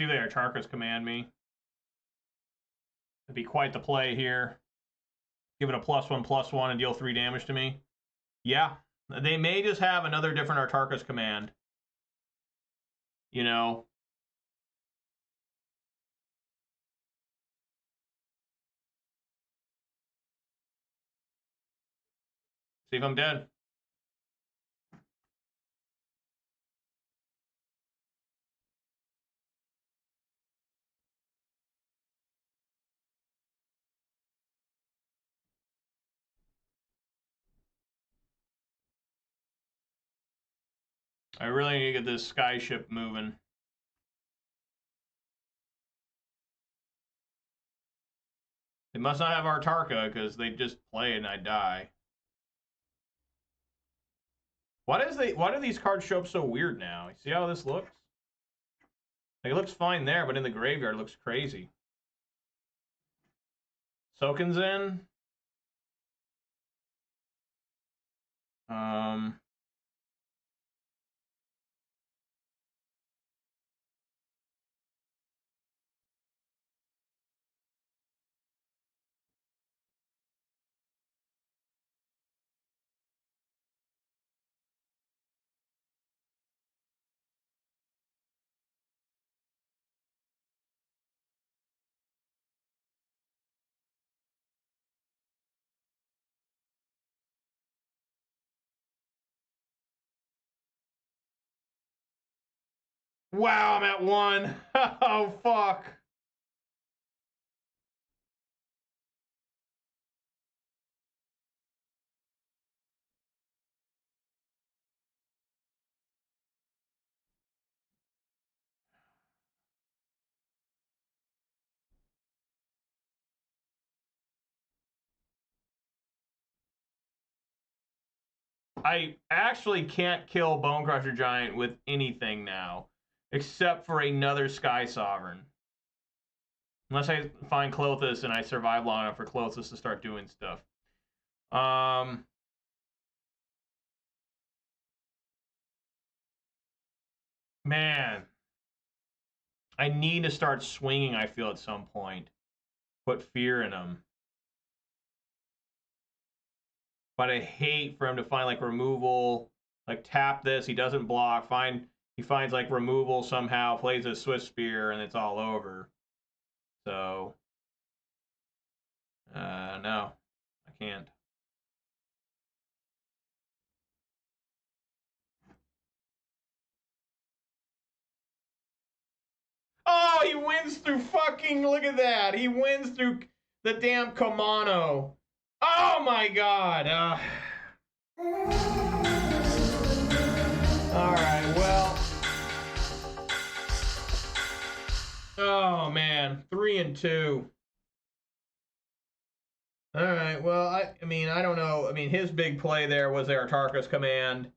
See there, Charkas command me. It'd be quite the play here. Give it a +1/+1 and deal 3 damage to me. Yeah, they may just have another different Artarkas command. You know. See if I'm dead. I really need to get this sky ship moving. They must not have Artarka because they just play and I die. Why do these cards show up so weird now? You see how this looks? Like, it looks fine there, but in the graveyard it looks crazy. Soken's in. Wow, I'm at 1. Oh, fuck. I actually can't kill Bonecrusher Giant with anything now, except for another Sky Sovereign. Unless I find Clothis and I survive long enough for Clothis to start doing stuff. Man. I need to start swinging, I feel, at some point. Put fear in him. But I hate for him to find, like, removal. Like, tap this, he doesn't block. He finds, like, removal somehow, plays a Swift Spear, and it's all over. So, no. I can't. Oh, he wins through fucking, look at that. He wins through the damn Kamano. Oh, my God. All right, well. Oh, man. 3-2. All right, well, I mean, I don't know. I mean, his big play there was the Artarkas command.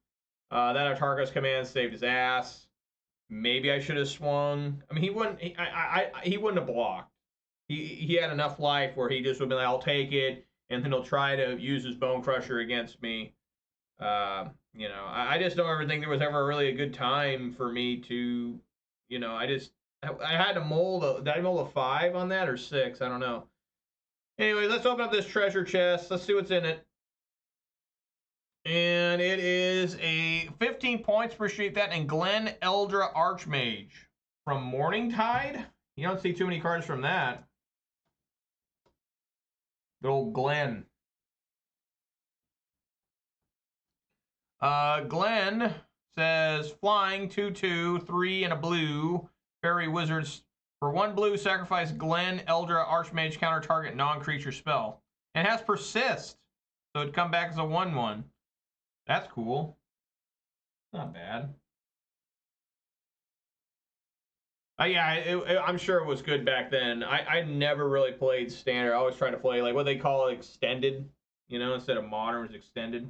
That Artarkas command saved his ass. Maybe I should have swung. I mean, he wouldn't. He wouldn't have blocked. He had enough life where he just would be like, I'll take it, and then he'll try to use his Bone Crusher against me. You know, I just don't ever think there was ever really a good time for me to, you know, I had to mold. Did I mold a 5 on that or 6? I don't know. Anyway, let's open up this treasure chest. Let's see what's in it. And it is a 15 points. Appreciate that. And Glen Eldra Archmage from Morningtide. You don't see too many cards from that. Good old Glen. Glen says flying 2/2, 3 and a blue. Fairy Wizards. For 1 blue, sacrifice Glen Eldra Archmage, counter target non-creature spell. And it has persist. So it'd come back as a 1/1. That's cool. Not bad. I'm sure it was good back then. I never really played standard. I always tried to play like what they call extended, instead of modern was extended.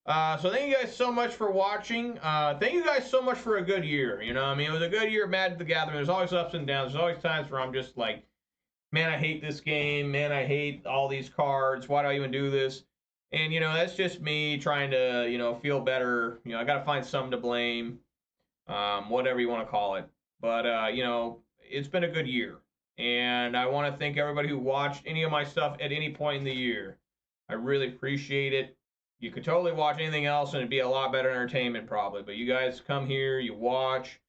So thank you guys so much for watching. Thank you guys so much for a good year. I mean, it was a good year, Magic the Gathering. There's always ups and downs. There's always times where I'm just like, man, I hate this game. Man, I hate all these cards. Why do I even do this? And, that's just me trying to, feel better. I got to find something to blame, whatever you want to call it. But, it's been a good year. And I want to thank everybody who watched any of my stuff at any point in the year. I really appreciate it. You could totally watch anything else and it'd be a lot better entertainment probably. But you guys come here, you watch,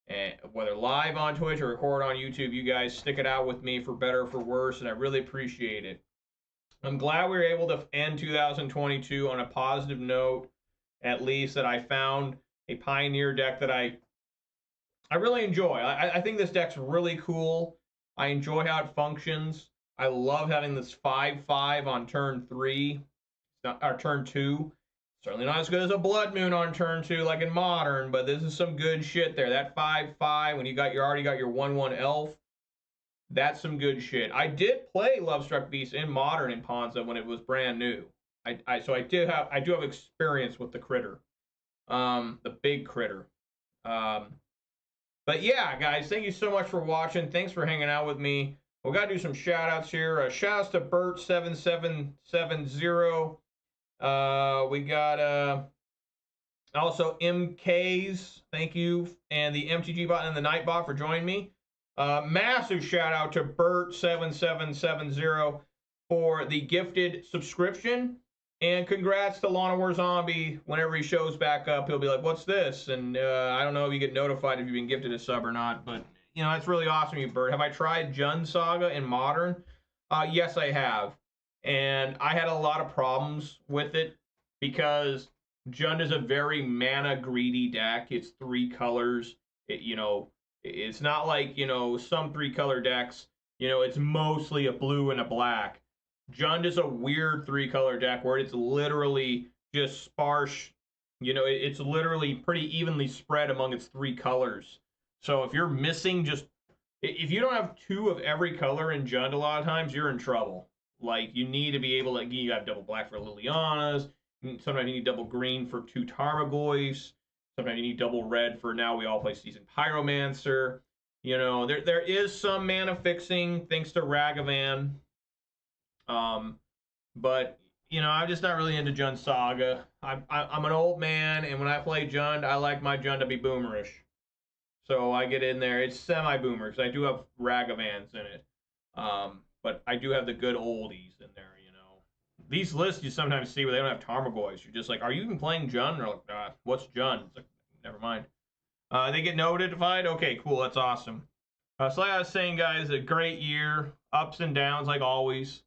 and whether live on Twitch or record on YouTube, you guys stick it out with me for better or for worse, and I really appreciate it. I'm glad we were able to end 2022 on a positive note, at least that I found a Pioneer deck that I really enjoy. I think this deck's really cool. I enjoy how it functions. I love having this 5/5 on turn 3. Or turn 2. Certainly not as good as a Blood Moon on turn 2 like in Modern, but this is some good shit there. That 5/5, when you already got your 1/1 elf, that's some good shit. I did play Lovestruck Beast in Modern in Ponza when it was brand new. So I do have experience with the critter. The big critter. But yeah, guys, thank you so much for watching. Thanks for hanging out with me. We got to do some shout outs here. Shout outs to Bert7770. We got also MKs, thank you, and the MTG bot and the Nightbot for joining me. Massive shout out to Bert7770 for the gifted subscription, and congrats to Lawn War Zombie. Whenever he shows back up, he'll be like, "What's this?" And I don't know if you get notified if you've been gifted a sub or not, but that's really awesome, you Bert. Have I tried Jund Saga in Modern? Yes, I have. And I had a lot of problems with it because Jund is a very mana greedy deck. It's 3 colors. It's not like, some 3-color decks, it's mostly a blue and a black. Jund is a weird 3-color deck where it's literally just sparse. It's literally pretty evenly spread among its 3 colors. So if you're missing if you don't have 2 of every color in Jund a lot of times, you're in trouble. Like, you need to be able to, you have double black for Lilianas. Sometimes you need double green for 2 Tarmogoyfs. Sometimes you need double red for, now we all play Seasoned Pyromancer. There is some mana fixing thanks to Ragavan. But, I'm just not really into Jund Saga. I'm an old man, and when I play Jund, I like my Jund to be boomerish. So I get in there. It's semi-boomer, because I do have Ragavans in it. But I do have the good oldies in there, These lists you sometimes see where they don't have Tarmogoyfs. You're just like, are you even playing Jund? They're like, nah, what's Jund? It's like, never mind. They get notified? Okay, cool, that's awesome. So like I was saying, guys, a great year. Ups and downs, like always.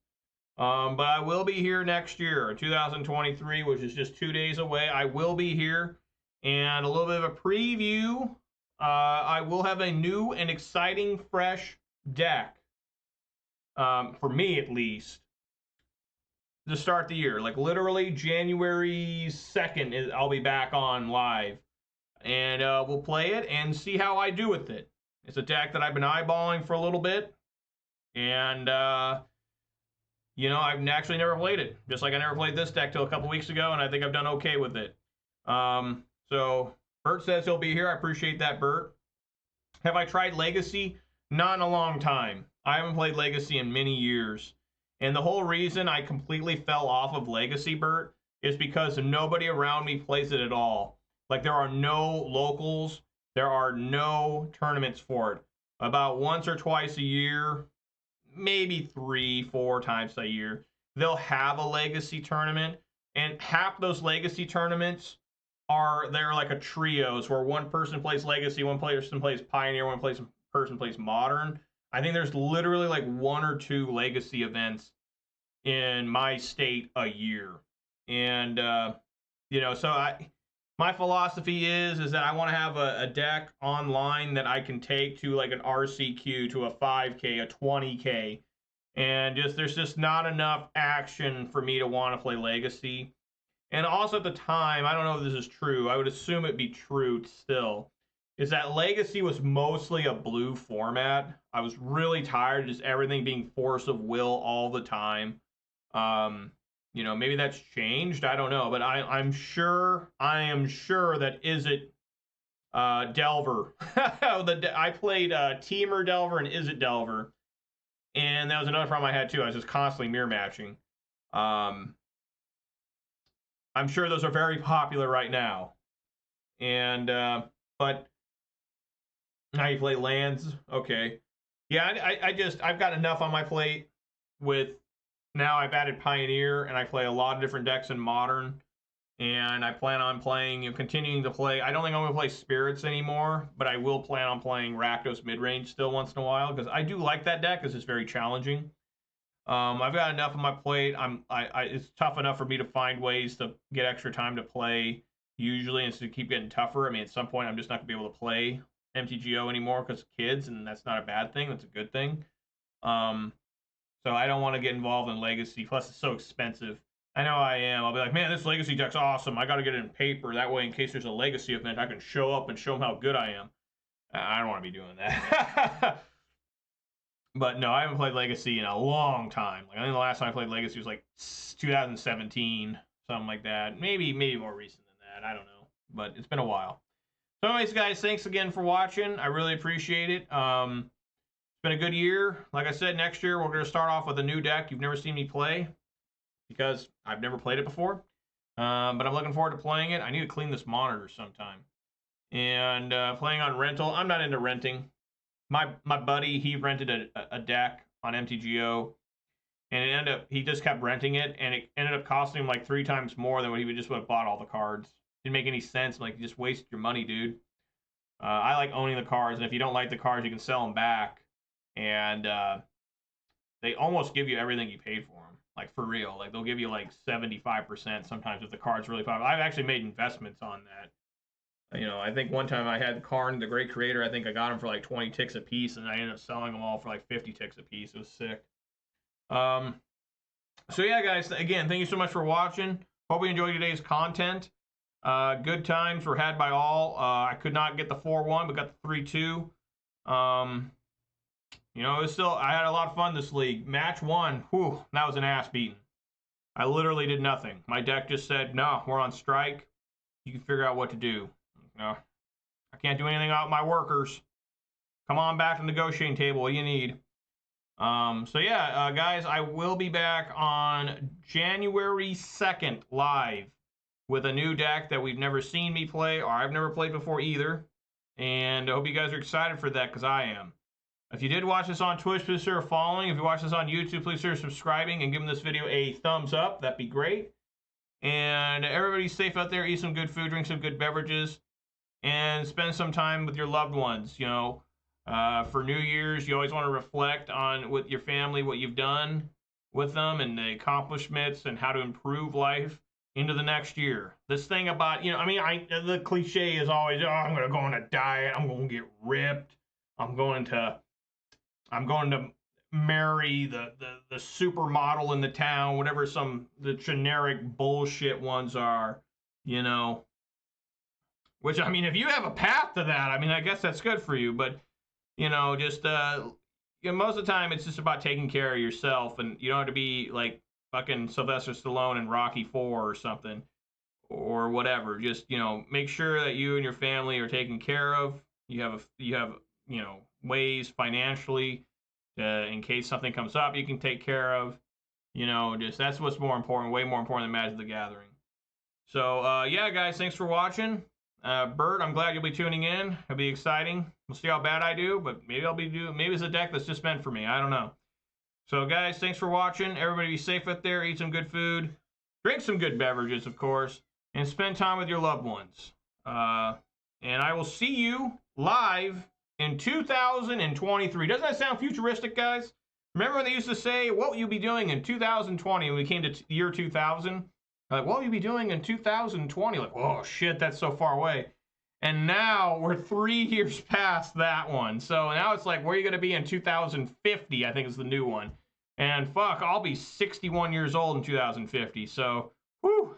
But I will be here next year, 2023, which is just 2 days away. I will be here. And a little bit of a preview. I will have a new and exciting, fresh deck. For me, at least, to start the year. Like, literally, January 2nd, I'll be back on live. And we'll play it and see how I do with it. It's a deck that I've been eyeballing for a little bit. And, I've actually never played it. Just like I never played this deck till a couple weeks ago, and I think I've done okay with it. So, Bert says he'll be here. I appreciate that, Bert. Have I tried Legacy? Not in a long time. I haven't played Legacy in many years. And the whole reason I completely fell off of Legacy, Bert, is because nobody around me plays it at all. Like, there are no locals. There are no tournaments for it. About once or twice a year, maybe 3-4 times a year, they'll have a Legacy tournament. And half those Legacy tournaments they're like a trios where one person plays Legacy, one person plays Pioneer, one person plays Modern. I think there's literally like 1 or 2 Legacy events in my state a year. And, so my philosophy is that I want to have a deck online that I can take to like an RCQ, to a 5K, a 20K. And there's just not enough action for me to want to play Legacy. And also at the time, I don't know if this is true, I would assume it'd be true still, is that Legacy was mostly a blue format. I was really tired of just everything being force of will all the time. You know, maybe that's changed. I don't know, but I am sure that Is It Delver. I played Teamer Delver and Is It Delver, and that was another problem I had too. I was just constantly mirror matching. I'm sure those are very popular right now, and but now you play lands. Okay, yeah, I've got enough on my plate with. Now I've added Pioneer, and I play a lot of different decks in Modern, and I plan on playing, continuing to play. I don't think I'm going to play Spirits anymore, but I will plan on playing Rakdos Midrange still once in a while, because I do like that deck, because it's very challenging. I've got enough on my plate. It's tough enough for me to find ways to get extra time to play, usually, and to keep getting tougher. I mean, at some point, I'm just not going to be able to play MTGO anymore because of kids, and that's not a bad thing. That's a good thing. So I don't want to get involved in Legacy. Plus, it's so expensive. I know I am. I'll be like, man, this Legacy deck's awesome. I got to get it in paper. That way, in case there's a Legacy event, I can show up and show them how good I am. I don't want to be doing that. But no, I haven't played Legacy in a long time. Like, I think the last time I played Legacy was like 2017, something like that. Maybe more recent than that. I don't know. But it's been a while. So anyways, guys, thanks again for watching. I really appreciate it. It's been a good year. Like I said, next year we're going to start off with a new deck you've never seen me play, because I've never played it before. But I'm looking forward to playing it. I need to clean this monitor sometime. And playing on rental. I'm not into renting. My buddy, he rented a deck on MTGO, and he just kept renting it, and it ended up costing him like 3 times more than what he would have bought all the cards. Didn't make any sense. Like, you just wasted your money, dude. I like owning the cards, and if you don't like the cards, you can sell them back. And they almost give you everything you paid for them, like, for real. Like, they'll give you like 75% sometimes if the card's really popular. I've actually made investments on that. You know, I think one time I had Karn, the Great Creator. I think I got them for like 20 ticks a piece, and I ended up selling them all for like 50 ticks a piece. It was sick. So yeah, guys, again, thank you so much for watching. Hope you enjoyed today's content. Good times were had by all. I could not get the 4-1, but got the 3-2. You know, I had a lot of fun this league. Match 1, whew, that was an ass beating. I literally did nothing. My deck just said, no, we're on strike. You can figure out what to do. No, I can't do anything about my workers. Come on back to the negotiating table. What do you need? So yeah, guys, I will be back on January 2nd live with a new deck that we've never seen me play, or I've never played before either. And I hope you guys are excited for that, because I am. If you did watch this on Twitch, please consider following. If you watch this on YouTube, please consider subscribing and giving this video a thumbs up. That'd be great. And everybody safe out there. Eat some good food, drink some good beverages, and spend some time with your loved ones. You know, for New Year's, you always want to reflect on with your family what you've done with them and the accomplishments and how to improve life into the next year. This thing about, you know, I mean, the cliche is always, oh, I'm going to go on a diet. I'm going to get ripped. I'm going to marry the supermodel in the town, whatever the generic bullshit ones are, you know. Which, I mean, if you have a path to that, I mean, I guess that's good for you. But, you know, just, you know, most of the time it's just about taking care of yourself. And you don't have to be like fucking Sylvester Stallone in Rocky 4 or something. Or whatever. Just, you know, make sure that you and your family are taken care of. You have, you know, ways financially in case something comes up you can take care of. You know, just that's what's more important, way more important than Magic the Gathering. So, yeah, guys, thanks for watching. Bert, I'm glad you'll be tuning in. It'll be exciting. We'll see how bad I do, but maybe maybe it's a deck that's just meant for me. I don't know. So, guys, thanks for watching. Everybody be safe out there. Eat some good food. Drink some good beverages, of course. And spend time with your loved ones. And I will see you live in 2023. Doesn't that sound futuristic, guys? Remember when they used to say, what will you be doing in 2020 when we came to year 2000? Like, what will you be doing in 2020? Like, oh, shit, that's so far away. And now we're 3 years past that one. So now it's like, where are you going to be in 2050, I think is the new one. And fuck, I'll be 61 years old in 2050. So, whew.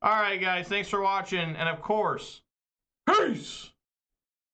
All right, guys, thanks for watching. And, of course, peace!